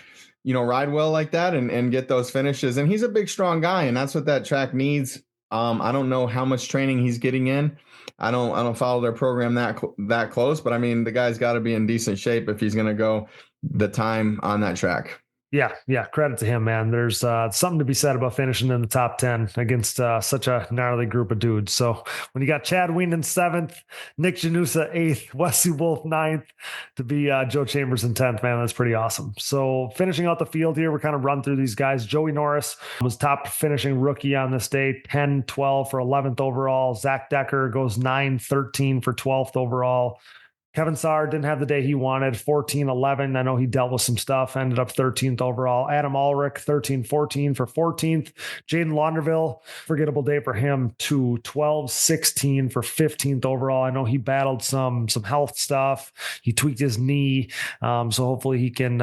ride well like that and get those finishes. And he's a big, strong guy, and that's what that track needs. I don't know how much training he's getting in. I don't follow their program that close, but I mean, the guy's got to be in decent shape if he's going to go the time on that track. Yeah. Credit to him, man. There's something to be said about finishing in the top 10 against such a gnarly group of dudes. So when you got Chad Wienen 7th, Nick Janusa 8th, Wesley Wolf 9th, to be Joe Chambers in 10th, man, that's pretty awesome. So finishing out the field here, we're kind of run through these guys. Joey Norris was top finishing rookie on this day, 10-12 for 11th overall. Zach Decker goes 9-13 for 12th overall. Kevin Saar didn't have the day he wanted, 14-11. I know he dealt with some stuff, ended up 13th overall. Adam Ulrich, 13-14 for 14th. Jaden Launderville, forgettable day for him, 12-16 for 15th overall. I know he battled some health stuff. He tweaked his knee, so hopefully he can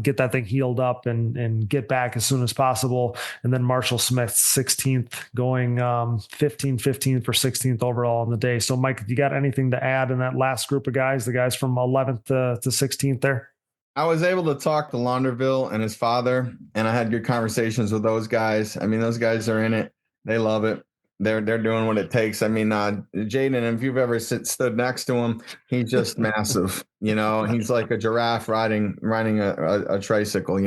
get that thing healed up and get back as soon as possible. And then Marshall Smith, 16th, going 15-15 for 16th overall on the day. So, Mike, you got anything to add in that last group of guys? The guys from 11th to 16th there? I was able to talk to Launderville and his father, and I had good conversations with those guys. I mean, those guys are in it. They love it. They're doing what it takes. I mean, Jaden, if you've ever stood next to him, he's just massive. He's like a giraffe riding a tricycle,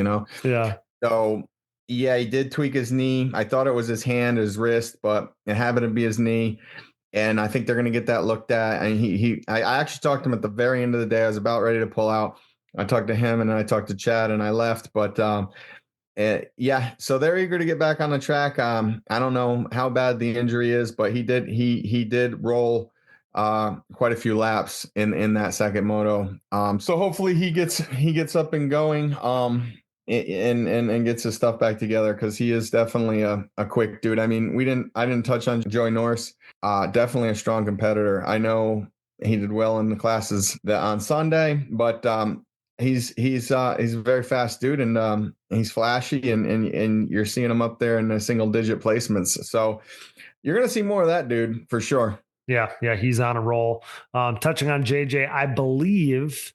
Yeah. So, yeah, he did tweak his knee. I thought it was his hand, his wrist, but it happened to be his knee. And I think they're going to get that looked at. And I actually talked to him at the very end of the day. I was about ready to pull out. I talked to him and then I talked to Chad and I left. But yeah, so they're eager to get back on the track. I don't know how bad the injury is, but he did roll quite a few laps in that second moto. So hopefully he gets up and going. And gets his stuff back together, because he is definitely a quick dude. I mean, I didn't touch on Joey Norris. Definitely a strong competitor. I know he did well in the classes on Sunday, but he's a very fast dude, and he's flashy, and you're seeing him up there in the single digit placements. So you're gonna see more of that dude for sure. Yeah, he's on a roll. Touching on JJ, I believe.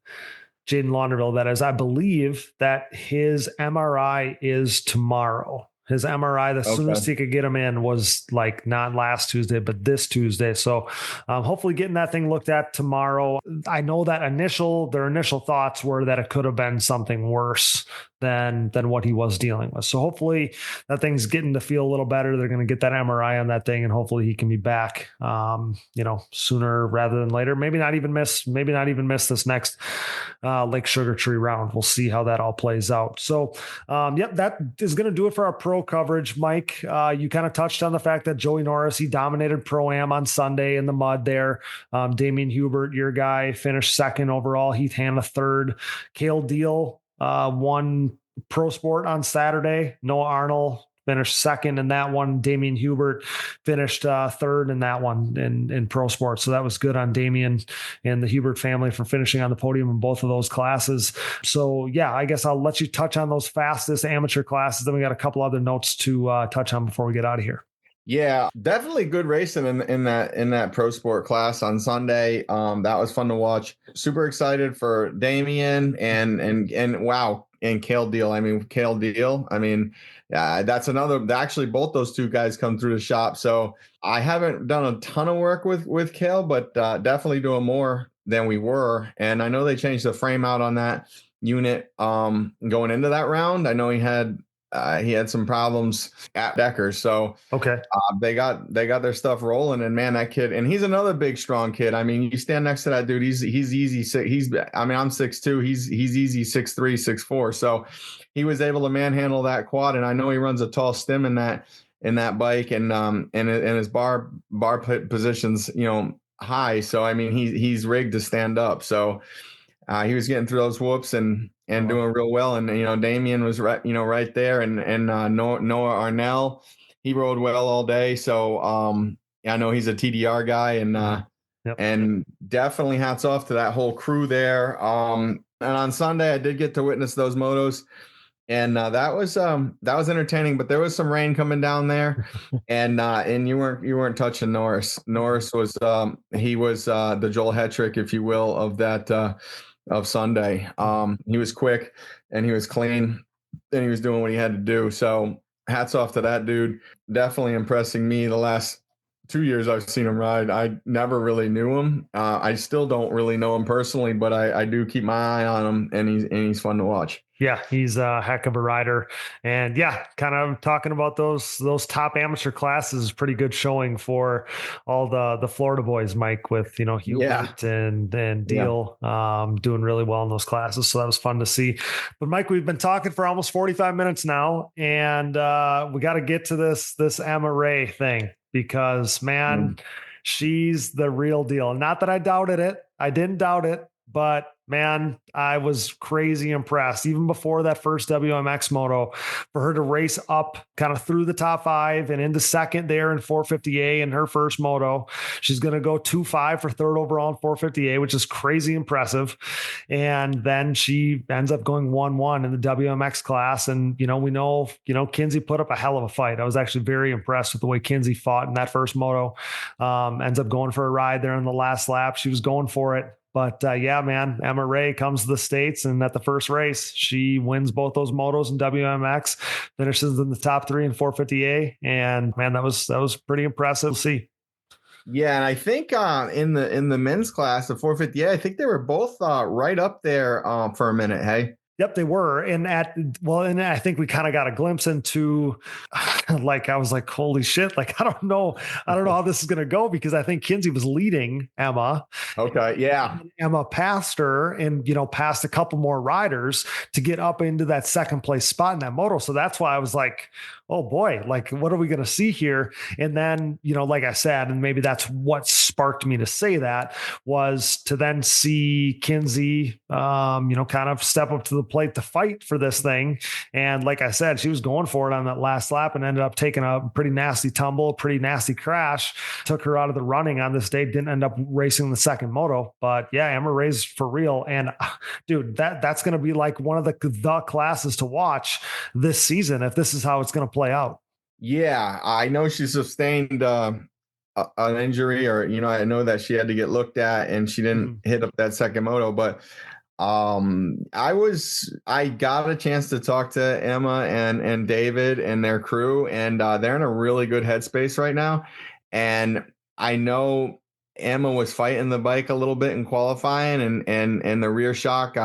Jaden Launderville, that is, I believe that his MRI is tomorrow. His MRI, the soonest he could get him in was like not last Tuesday, but this Tuesday. So hopefully getting that thing looked at tomorrow. I know that their initial thoughts were that it could have been something worse than what he was dealing with. So hopefully that thing's getting to feel a little better. They're going to get that MRI on that thing, and hopefully he can be back, sooner rather than later. Maybe not even miss this next Lake Sugar Tree round. We'll see how that all plays out. So, that is going to do it for our pro coverage. Mike, you kind of touched on the fact that Joey Norris, he dominated Pro-Am on Sunday in the mud there. Damian Hubert, your guy, finished second overall. Heath Hanna third. Cale Deal won Pro Sport on Saturday. Noah Arnold finished second in that one. Damian Hubert finished third in that one in Pro Sport. So that was good on Damian and the Hubert family for finishing on the podium in both of those classes. So yeah, I guess I'll let you touch on those fastest amateur classes. Then we got a couple other notes to touch on before we get out of here. Yeah, definitely good racing in that pro sport class on Sunday. That was fun to watch. Super excited for Damian and wow, and Cale Deal. That's another. Actually, both those two guys come through the shop. So I haven't done a ton of work with Cale, but definitely doing more than we were. And I know they changed the frame out on that unit going into that round. I know he had some problems at Deckers. So okay, they got their stuff rolling, and man, that kid, and he's another big, strong kid. I mean, you stand next to that dude, he's easy. I'm 6'2", he's easy 6'3", 6'4". So he was able to manhandle that quad, and I know he runs a tall stem in that bike, and his bar positions, high. So I mean, he's rigged to stand up. So he was getting through those whoops and doing real well. And, Damian was right there, and Noah Arnell, he rode well all day. So I know he's a TDR guy, and definitely hats off to that whole crew there. And on Sunday, I did get to witness those motos, and that was entertaining, but there was some rain coming down there, and you weren't touching Norris. Norris was he was the Joel Hetrick, if you will, of that of Sunday. He was quick and he was clean and he was doing what he had to do. So hats off to that dude. Definitely impressing me the last 2 years I've seen him ride. I never really knew him. I still don't really know him personally, but I do keep my eye on him, and he's fun to watch. Yeah, he's a heck of a rider. And yeah, kind of talking about those top amateur classes is pretty good showing for all the Florida boys, Mike, with, Hubert and Deal doing really well in those classes. So that was fun to see. But Mike, we've been talking for almost 45 minutes now, and we got to get to this Emma Ray thing, because man, she's the real deal. Not that I doubted it. I didn't doubt it, but man, I was crazy impressed even before that first WMX moto, for her to race up kind of through the top five and into second there in 450A in her first moto. She's going to go 2.5 for third overall in 450A, which is crazy impressive. And then she ends up going 1-1 in the WMX class. And, we know, Kinsey put up a hell of a fight. I was actually very impressed with the way Kinsey fought in that first moto. Ends up going for a ride there in the last lap. She was going for it. But yeah, man, Emma Ray comes to the States, and at the first race, she wins both those motos in WMX, finishes in the top 3 in 450A. And man, that was pretty impressive to see. Yeah, and I think in the men's class, the 450A, I think they were both right up there for a minute. Hey. Yep, they were. And I think we kind of got a glimpse into, like, I was like, holy shit. Like, I don't know how this is going to go, because I think Kinsey was leading Emma. Okay. Yeah. Emma passed her and, passed a couple more riders to get up into that second place spot in that moto. So that's why I was like, oh boy, like, what are we going to see here? And then, like I said, and maybe that's what sparked me to say that, was to then see Kinsey, kind of step up to the plate to fight for this thing. And like I said, she was going for it on that last lap and ended up taking a pretty nasty tumble, pretty nasty crash, took her out of the running on this day, didn't end up racing the second moto. But yeah, Emma Ray's for real. And dude, that's going to be like one of the classes to watch this season, if this is how it's going to play out. Yeah, I know she sustained an injury, or I know that she had to get looked at, and she didn't hit up that second moto. But I got a chance to talk to Emma and David and their crew, and they're in a really good headspace right now. And I know Emma was fighting the bike a little bit in qualifying, and the rear shock.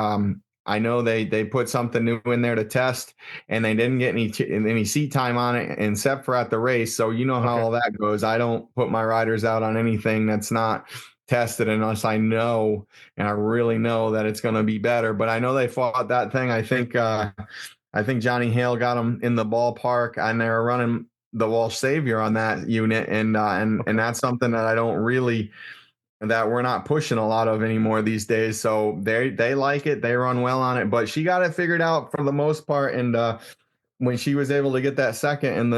I know they put something new in there to test, and they didn't get any seat time on it except for at the race. So you know how all that goes. I don't put my riders out on anything that's not tested unless I know, and I really know that it's going to be better. But I know they fought that thing. I think Johnny Hale got them in the ballpark, and they were running the Walsh Savior on that unit, and that's something that I don't really, that we're not pushing a lot of anymore these days. So they like it, they run well on it, but she got it figured out for the most part. And when she was able to get that second in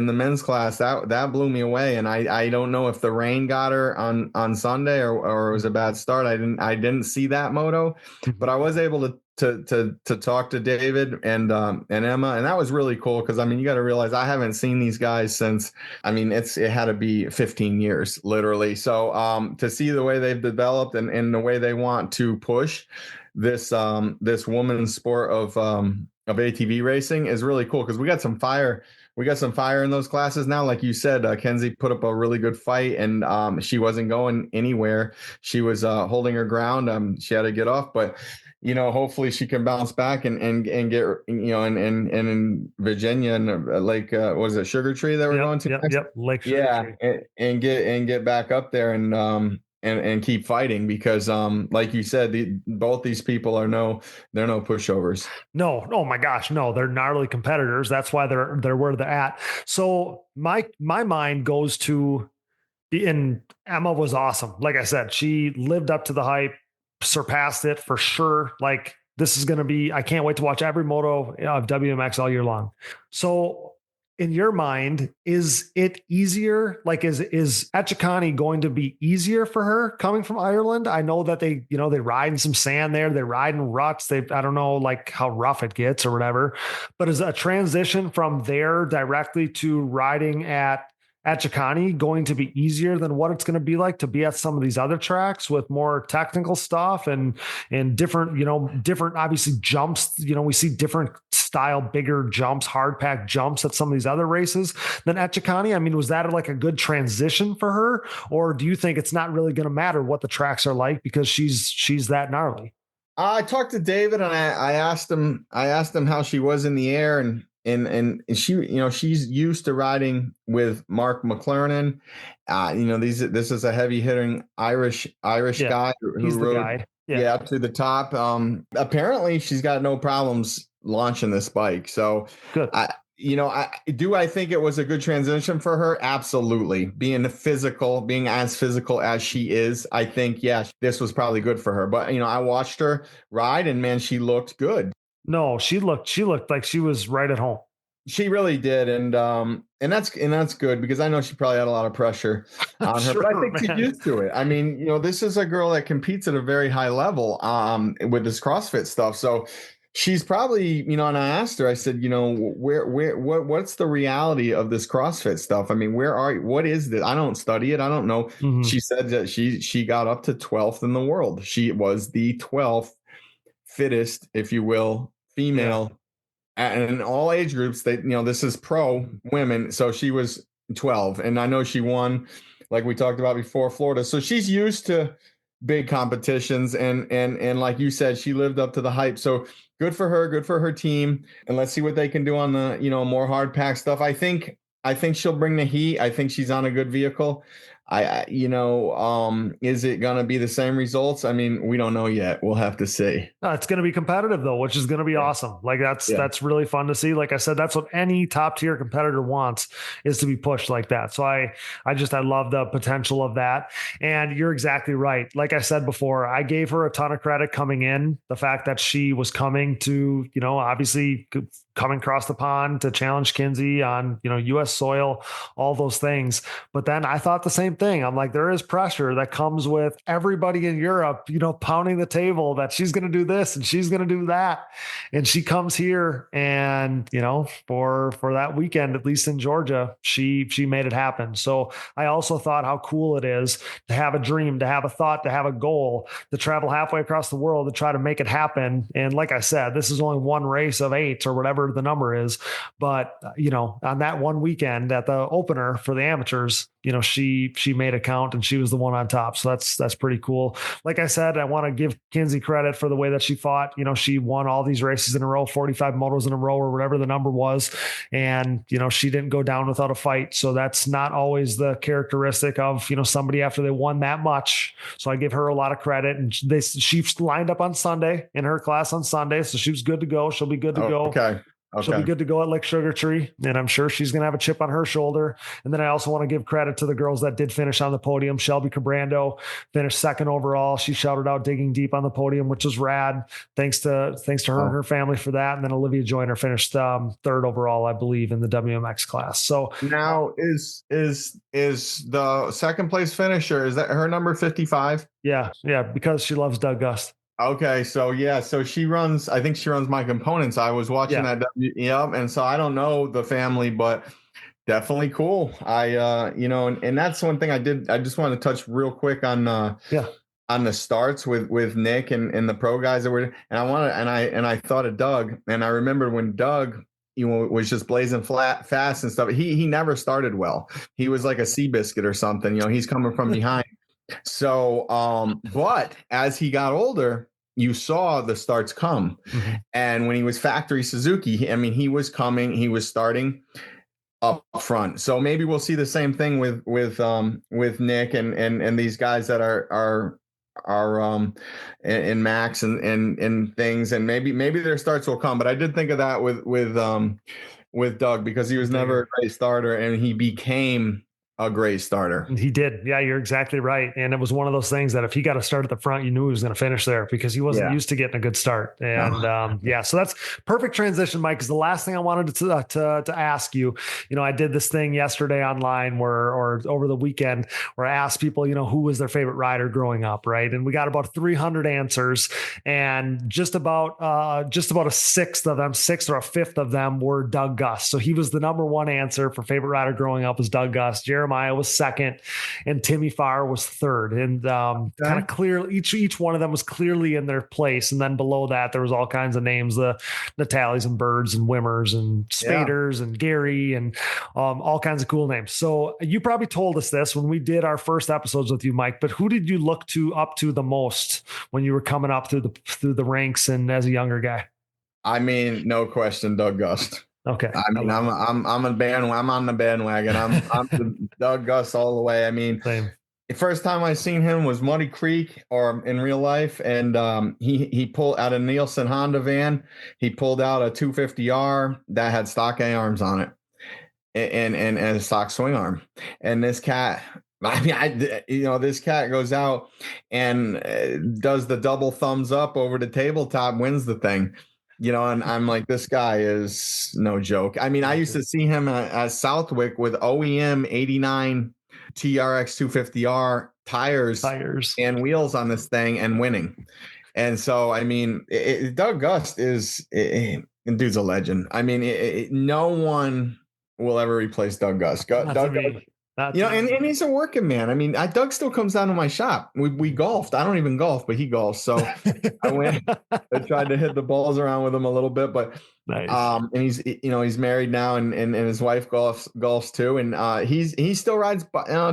the men's class, that blew me away. And I don't know if the rain got her on Sunday or it was a bad start. I didn't see that moto, but I was able to talk to David and Emma, and that was really cool because I mean you got to realize I haven't seen these guys since, I mean it had to be 15 years literally. So to see the way they've developed and the way they want to push this women's sport of ATV racing is really cool because we got some fire. We got some fire in those classes now. Like you said, Kenzie put up a really good fight, and she wasn't going anywhere. She was holding her ground. She had to get off, but you know, hopefully she can bounce back and get, you know, and in Virginia and Lake, was it Sugar Tree that we're going to? Yep. Lake Sugar Tree. And get back up there and keep fighting because, like you said, both these people they're no pushovers. No, oh my gosh, no, they're gnarly competitors. That's why they're where they're at. So my mind goes to, and Emma was awesome. Like I said, she lived up to the hype, surpassed it for sure. Like this is going to be, I can't wait to watch every moto of WMX all year long. So in your mind, is it easier? Like, is Echeconnee going to be easier for her coming from Ireland? I know that they ride in some sand there. They ride in ruts. I don't know like how rough it gets or whatever, but is a transition from there directly to riding at Echeconnee going to be easier than what it's going to be like to be at some of these other tracks with more technical stuff and different, different obviously jumps, we see different style, bigger jumps, hard pack jumps at some of these other races than Echeconnee? I mean, was that like a good transition for her? Or do you think it's not really going to matter what the tracks are like because she's that gnarly? I talked to David and I asked him how she was in the air and she, she's used to riding with Mark McLernan. This is a heavy hitting Irish guy who rode up to the top. Apparently she's got no problems launching this bike. So good. I think it was a good transition for her? Absolutely. Being as physical as she is, I think, this was probably good for her. But, I watched her ride and man, she looked good. No, she looked like she was right at home. She really did. And that's good because I know she probably had a lot of pressure on her, but I think she's used to it. I mean, this is a girl that competes at a very high level with this CrossFit stuff. So she's probably, and I asked her, I said, what's the reality of this CrossFit stuff? I mean, what is this? I don't study it. I don't know. Mm-hmm. She said that she got up to 12th in the world. She was the 12th fittest, if you will, female, and in all age groups. This is pro women, so she was 12, and I know she won, like we talked about before, Florida. So she's used to big competitions, and like you said, she lived up to the hype. So good for her, good for her team, and let's see what they can do on the more hard pack stuff. I think she'll bring the heat. I think she's on a good vehicle. Is it going to be the same results? I mean, we don't know yet. We'll have to see. It's going to be competitive though, which is going to be awesome. Like that's really fun to see. Like I said, that's what any top tier competitor wants, is to be pushed like that. So I love the potential of that. And you're exactly right. Like I said before, I gave her a ton of credit coming in. The fact that she was coming to, obviously coming across the pond to challenge Kinsey on, U.S. soil, all those things. But then I thought the same thing. I'm like, there is pressure that comes with everybody in Europe, pounding the table that she's going to do this and she's going to do that. And she comes here and, for that weekend, at least in Georgia, she made it happen. So I also thought how cool it is to have a dream, to have a thought, to have a goal, to travel halfway across the world to try to make it happen. And like I said, this is only one race of 8 or whatever the number is. But, on that one weekend at the opener for the amateurs, she made a count and she was the one on top. So that's pretty cool. Like I said, I want to give Kinsey credit for the way that she fought. She won all these races in a row, 45 motos in a row or whatever the number was. And, she didn't go down without a fight. So that's not always the characteristic of, somebody after they won that much. So I give her a lot of credit. And she lined up on Sunday in her class on Sunday. So she was good to go. She'll be good to go. Okay. She'll be good to go at Lake Sugar Tree, and I'm sure she's going to have a chip on her shoulder. And then I also want to give credit to the girls that did finish on the podium. Shelby Cabrando finished second overall. She shouted out Digging Deep on the podium, which was rad. Thanks to her and her family for that. And then Olivia Joyner finished third overall, I believe, in the WMX class. So now is the second place finisher, is that her number 55? Yeah, because she loves Doug Gust. Okay, so I think she runs my components. I was watching that. Yep. And so I don't know the family, but definitely cool. And that's one thing I did. I just want to touch real quick on the starts with Nick and the pro guys that were, and I thought of Doug, and I remember when Doug, was just blazing fast and stuff. He never started well. He was like a Seabiscuit or something. He's coming from behind. So, but as he got older, you saw the starts come. Mm-hmm. And when he was factory Suzuki, he was starting up front. So maybe we'll see the same thing with Nick and these guys that are in Max and things, and maybe their starts will come. But I did think of that with Doug, because he was never a great starter and he became a great starter. He did. Yeah, you're exactly right. And it was one of those things that if he got a start at the front, you knew he was going to finish there, because he wasn't used to getting a good start. And so that's perfect transition, Mike, because the last thing I wanted to ask you, I did this thing yesterday online or over the weekend where I asked people, who was their favorite rider growing up, right? And we got about 300 answers, and just about a sixth or a fifth of them were Doug Gust. So he was the number one answer for favorite rider growing up, was Doug Gust. Jeremiah was second, and Timmy Farr was third. And kind of clearly, each one of them was clearly in their place. And then below that, there was all kinds of names: the Natalies and Birds and Wimmers and Spaders and Gary and all kinds of cool names. So you probably told us this when we did our first episodes with you, Mike. But who did you look up to the most when you were coming up through the ranks and as a younger guy? No question, Doug Gust. Okay. I'm on the bandwagon. I'm the Doug Gust all the way. Same. The first time I seen him was Muddy Creek, or in real life, and he pulled out a Nielsen Honda van. He pulled out a 250R that had stock A arms on it, and a stock swing arm. And this cat, this cat goes out and does the double thumbs up over the tabletop, wins the thing. And I'm like, this guy is no joke. I used to see him at Southwick with OEM 89 TRX 250R tires and wheels on this thing and winning. And so, Doug Gust dude's a legend. No one will ever replace Doug Gust. Doug Gust. And he's a working man. Doug still comes down to my shop. We golfed. I don't even golf, but he golfs. So I went. I tried to hit the balls around with him a little bit, but nice. And he's married now, and his wife golfs too, and he still rides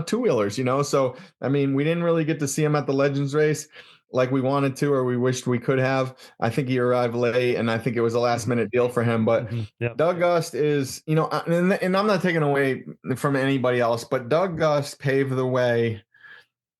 two wheelers. So we didn't really get to see him at the Legends race like we wanted to, or we wished we could have. I think he arrived late, and I think it was a last minute deal for him. But Doug Gust is, and I'm not taking away from anybody else, but Doug Gust paved the way.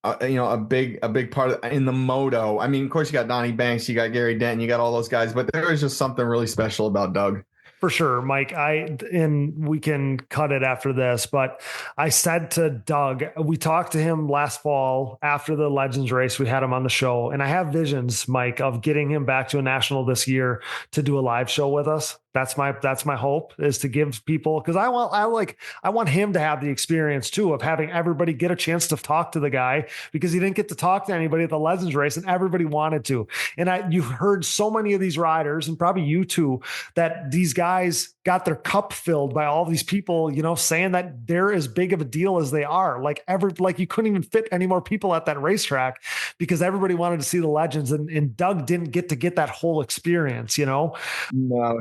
A big part in the moto. Of course, you got Donnie Banks, you got Gary Denton, you got all those guys, but there was just something really special about Doug. For sure, Mike. And we can cut it after this, but I said to Doug, we talked to him last fall after the Legends race. We had him on the show, and I have visions, Mike, of getting him back to a national this year to do a live show with us. That's my hope, is to give people, because I want him to have the experience too of having everybody get a chance to talk to the guy, because he didn't get to talk to anybody at the Legends race and everybody wanted to. And you heard so many of these riders, and probably you too, that these guys got their cup filled by all these people, saying that they're as big of a deal as they are. Like you couldn't even fit any more people at that racetrack because everybody wanted to see the Legends, and Doug didn't get that whole experience, No,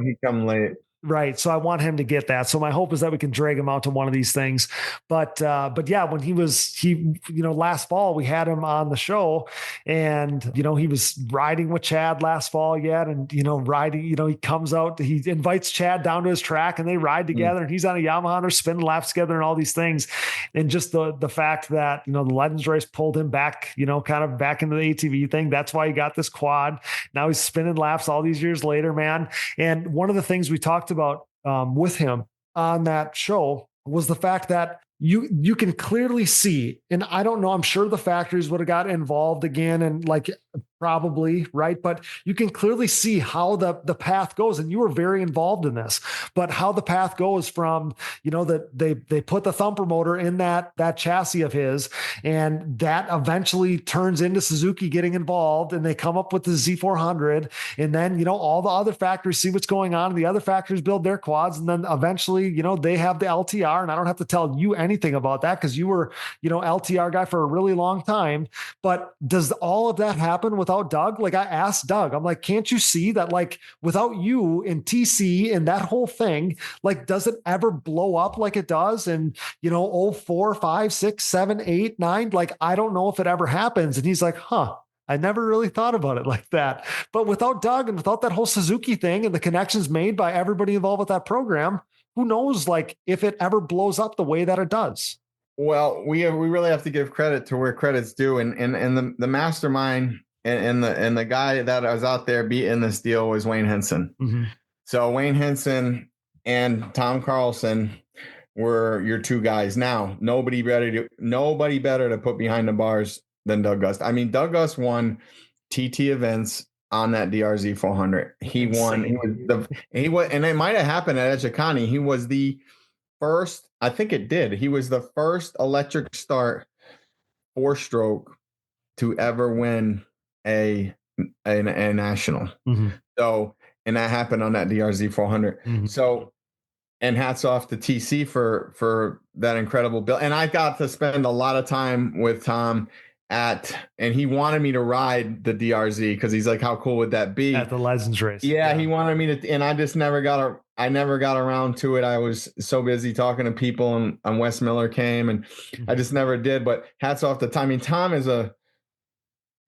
he come late. Right. So I want him to get that. So my hope is that we can drag him out to one of these things. But yeah, when last fall, we had him on the show and, he was riding with Chad last fall yet. And, riding, he comes out, he invites Chad down to his track and they ride together and he's on a Yamaha and they're spinning laps together and all these things. And just the fact that, the Legends race pulled him back, kind of back into the ATV thing. That's why he got this quad. Now he's spinning laps all these years later, man. And one of the things we talked about with him on that show was the fact that you can clearly see, and I don't know, I'm sure the factories would have got involved again and probably, right? But you can clearly see how the path goes, and you were very involved in this, but how the path goes from, that they put the thumper motor in that chassis of his, and that eventually turns into Suzuki getting involved, and they come up with the Z400, and then, all the other factories see what's going on, and the other factories build their quads, and then eventually, they have the LTR, and I don't have to tell you anything about that because you were, LTR guy for a really long time, but does all of that happen without Doug? I asked Doug, I'm like, can't you see that without you and TC and that whole thing, does it ever blow up like it does? And 04, 5, 6, 7, 8, 9, I don't know if it ever happens. And he's like, I never really thought about it like that. But without Doug and without that whole Suzuki thing and the connections made by everybody involved with that program, who knows if it ever blows up the way that it does. Well, we really have to give credit to where credit's due, and the mastermind and the guy that was out there beating this deal was Wayne Henson. Mm-hmm. So Wayne Henson and Tom Carlson were your two guys. Now, nobody better to put behind the bars than Doug Gust. I mean, Doug Gust won TT events on that DRZ 400. He won. He was, and it might have happened at Echeconnee. He was the first. I think it did. He was the first electric start 4-stroke to ever win a national. Mm-hmm. So, and that happened on that DRZ 400. Mm-hmm. So, and hats off to TC for that incredible build. And I got to spend a lot of time with Tom and he wanted me to ride the DRZ because he's like, how cool would that be at the Legends race? Yeah. He wanted me to, and I just never got around to it. I was so busy talking to people, and Wes Miller came, and I just never did. But hats off to Tom. I mean, Tom is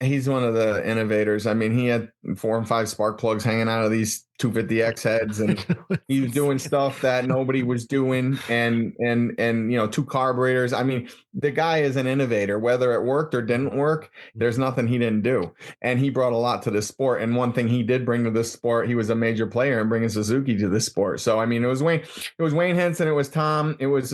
he's one of the innovators. I mean, he had 4 and 5 spark plugs hanging out of these 250X heads, and he was doing stuff that nobody was doing, and 2 carburetors. I mean, the guy is an innovator. Whether it worked or didn't work, there's nothing he didn't do, and he brought a lot to the sport. And one thing he did bring to the sport, he was a major player in bringing Suzuki to the sport. So I mean, it was Wayne Henson, it was Tom, it was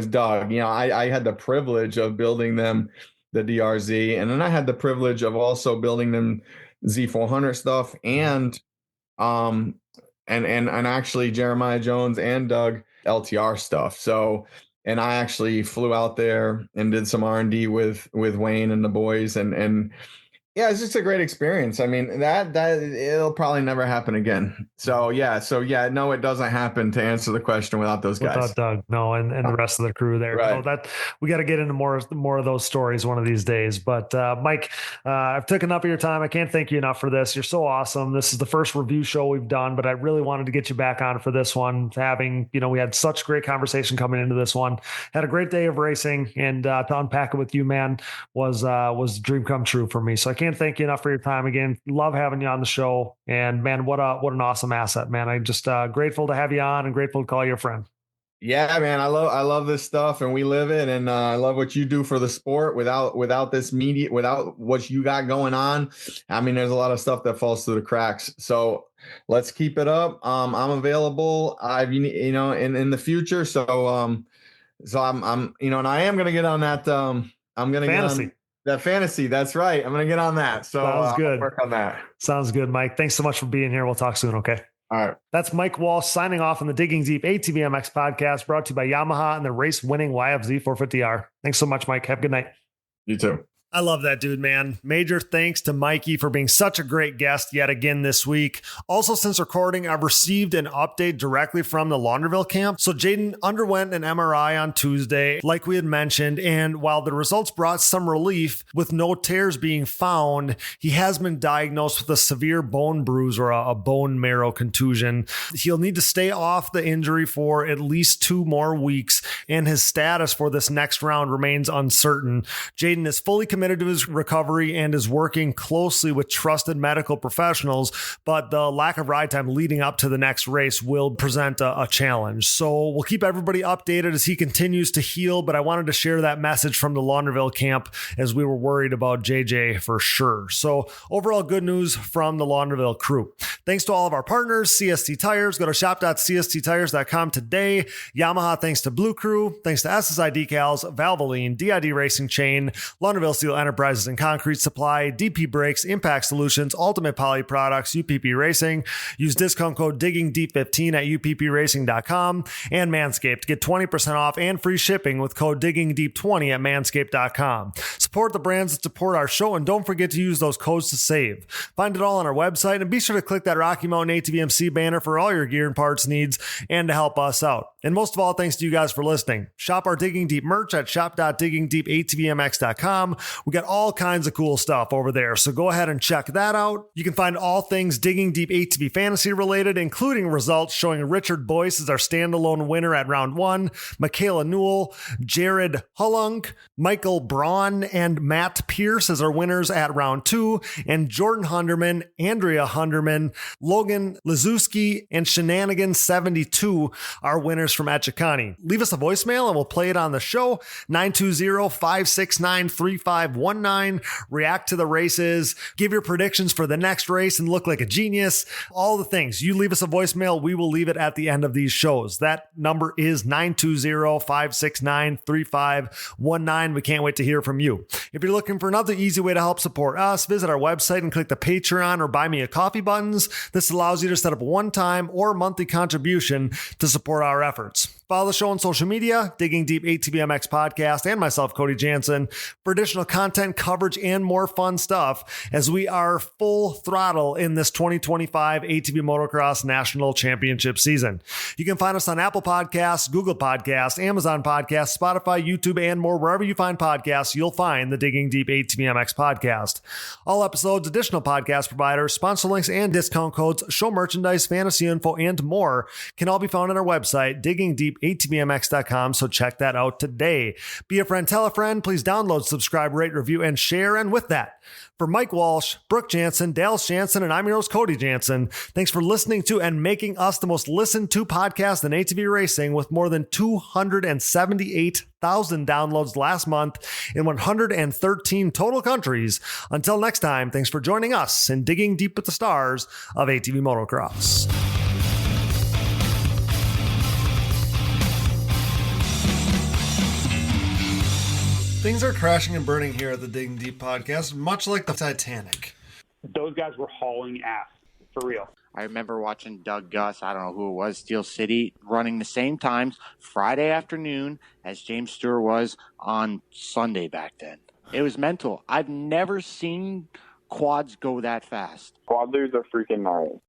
Doug. I had the privilege of building them the DRZ, and then I had the privilege of also building them Z400 stuff, and actually Jeremiah Jones and Doug LTR stuff. So, and I actually flew out there and did some R&D with Wayne and the boys, and yeah, it's just a great experience. I mean, that it'll probably never happen again. So no, it doesn't happen, to answer the question, without those guys. Without Doug, no, and the rest of the crew there. Right. So that we got to get into more of those stories one of these days. But Mike, I've taken up your time. I can't thank you enough for this. You're so awesome. This is the first review show we've done, but I really wanted to get you back on for this one. We had such great conversation coming into this one. Had a great day of racing, and to unpack it with you, man, was a dream come true for me. So I can't thank you enough for your time again. Love having you on the show, and man, what an awesome asset, man. I'm just grateful to have you on, and grateful to call you a friend. Yeah, man, I love this stuff, and we live it, and I love what you do for the sport. Without this media, without what you got going on, I mean, there's a lot of stuff that falls through the cracks. So let's keep it up. I'm available. In the future. So I'm and I am gonna get on that. I'm gonna fantasy. Get on that fantasy. That's right. I'm gonna get on that. So sounds good. Work on that. Sounds good, Mike. Thanks so much for being here. We'll talk soon. Okay. All right. That's Mike Walsh signing off on the Digging Deep ATVMX podcast, brought to you by Yamaha and the race-winning YFZ 450R. Thanks so much, Mike. Have a good night. You too. I love that dude, man. Major thanks to Mikey for being such a great guest yet again this week. Also, since recording, I've received an update directly from the Launderville camp. So Jaden underwent an MRI on Tuesday, like we had mentioned, and while the results brought some relief with no tears being found, he has been diagnosed with a severe bone bruise or a bone marrow contusion. He'll need to stay off the injury for at least 2 more weeks, and his status for this next round remains uncertain. Jaden is fully committed to his recovery and is working closely with trusted medical professionals, but the lack of ride time leading up to the next race will present a challenge. So we'll keep everybody updated as he continues to heal, but I wanted to share that message from the Launderville camp as we were worried about JJ for sure. So overall good news from the Launderville crew. Thanks to all of our partners, CST Tires. Go to shop.csttires.com today. Yamaha, thanks to Blue Crew. Thanks to SSI Decals, Valvoline, DID Racing Chain, Launderville Steel Enterprises and Concrete Supply, DP Brakes, Impact Solutions, Ultimate Poly Products, UPP Racing. Use discount code DiggingDeep15 at uppracing.com, and Manscaped. Get 20% off and free shipping with code DiggingDeep20 at manscaped.com. Support the brands that support our show, and don't forget to use those codes to save. Find it all on our website, and be sure to click that Rocky Mountain ATVMC banner for all your gear and parts needs and to help us out. And most of all, thanks to you guys for listening. Shop our Digging Deep merch at shop.diggingdeepatvmx.com. We got all kinds of cool stuff over there, so go ahead and check that out. You can find all things Digging Deep ATV fantasy related, including results showing Richard Boyce as our standalone winner at round 1, Michaela Newell, Jared Hullunk, Michael Braun, and Matt Pierce as our winners at round 2, and Jordan Hunderman, Andrea Hunderman, Logan Lazuski, and Shenanigan72 are winners from Echeconnee. Leave us a voicemail and we'll play it on the show. 920-569-3519. React to the races, give your predictions for the next race and look like a genius. All the things. You leave us a voicemail, we will leave it at the end of these shows. That number is 920-569-3519. We can't wait to hear from you. If you're looking for another easy way to help support us, visit our website and click the Patreon or Buy Me a Coffee buttons. This allows you to set up a one-time or monthly contribution to support our efforts. Follow the show on social media, Digging Deep ATVMX Podcast, and myself, Cody Jansen, for additional content, coverage, and more fun stuff as we are full throttle in this 2025 ATV Motocross National Championship season. You can find us on Apple Podcasts, Google Podcasts, Amazon Podcasts, Spotify, YouTube, and more. Wherever you find podcasts, you'll find the Digging Deep ATVMX Podcast. All episodes, additional podcast providers, sponsor links, and discount codes, show merchandise, fantasy info, and more can all be found on our website, diggingdeepatvmx.com, so check that out today. Be a friend, tell a friend. Please download, subscribe, rate, review, and share. And with that, for Mike Walsh, Brooke Jansen, Dallas Jansen, and I'm your host, Cody Jansen, thanks for listening to and making us the most listened to podcast in ATV racing, with more than 278,000 downloads last month in 113 total countries. Until next time, thanks for joining us in Digging Deep with the Stars of ATV Motocross. Things are crashing and burning here at the Digging Deep podcast, much like the Titanic. Those guys were hauling ass, for real. I remember watching Doug Gus, I don't know who it was, Steel City, running the same times Friday afternoon as James Stewart was on Sunday back then. It was mental. I've never seen quads go that fast. Quadlers are freaking gnarly.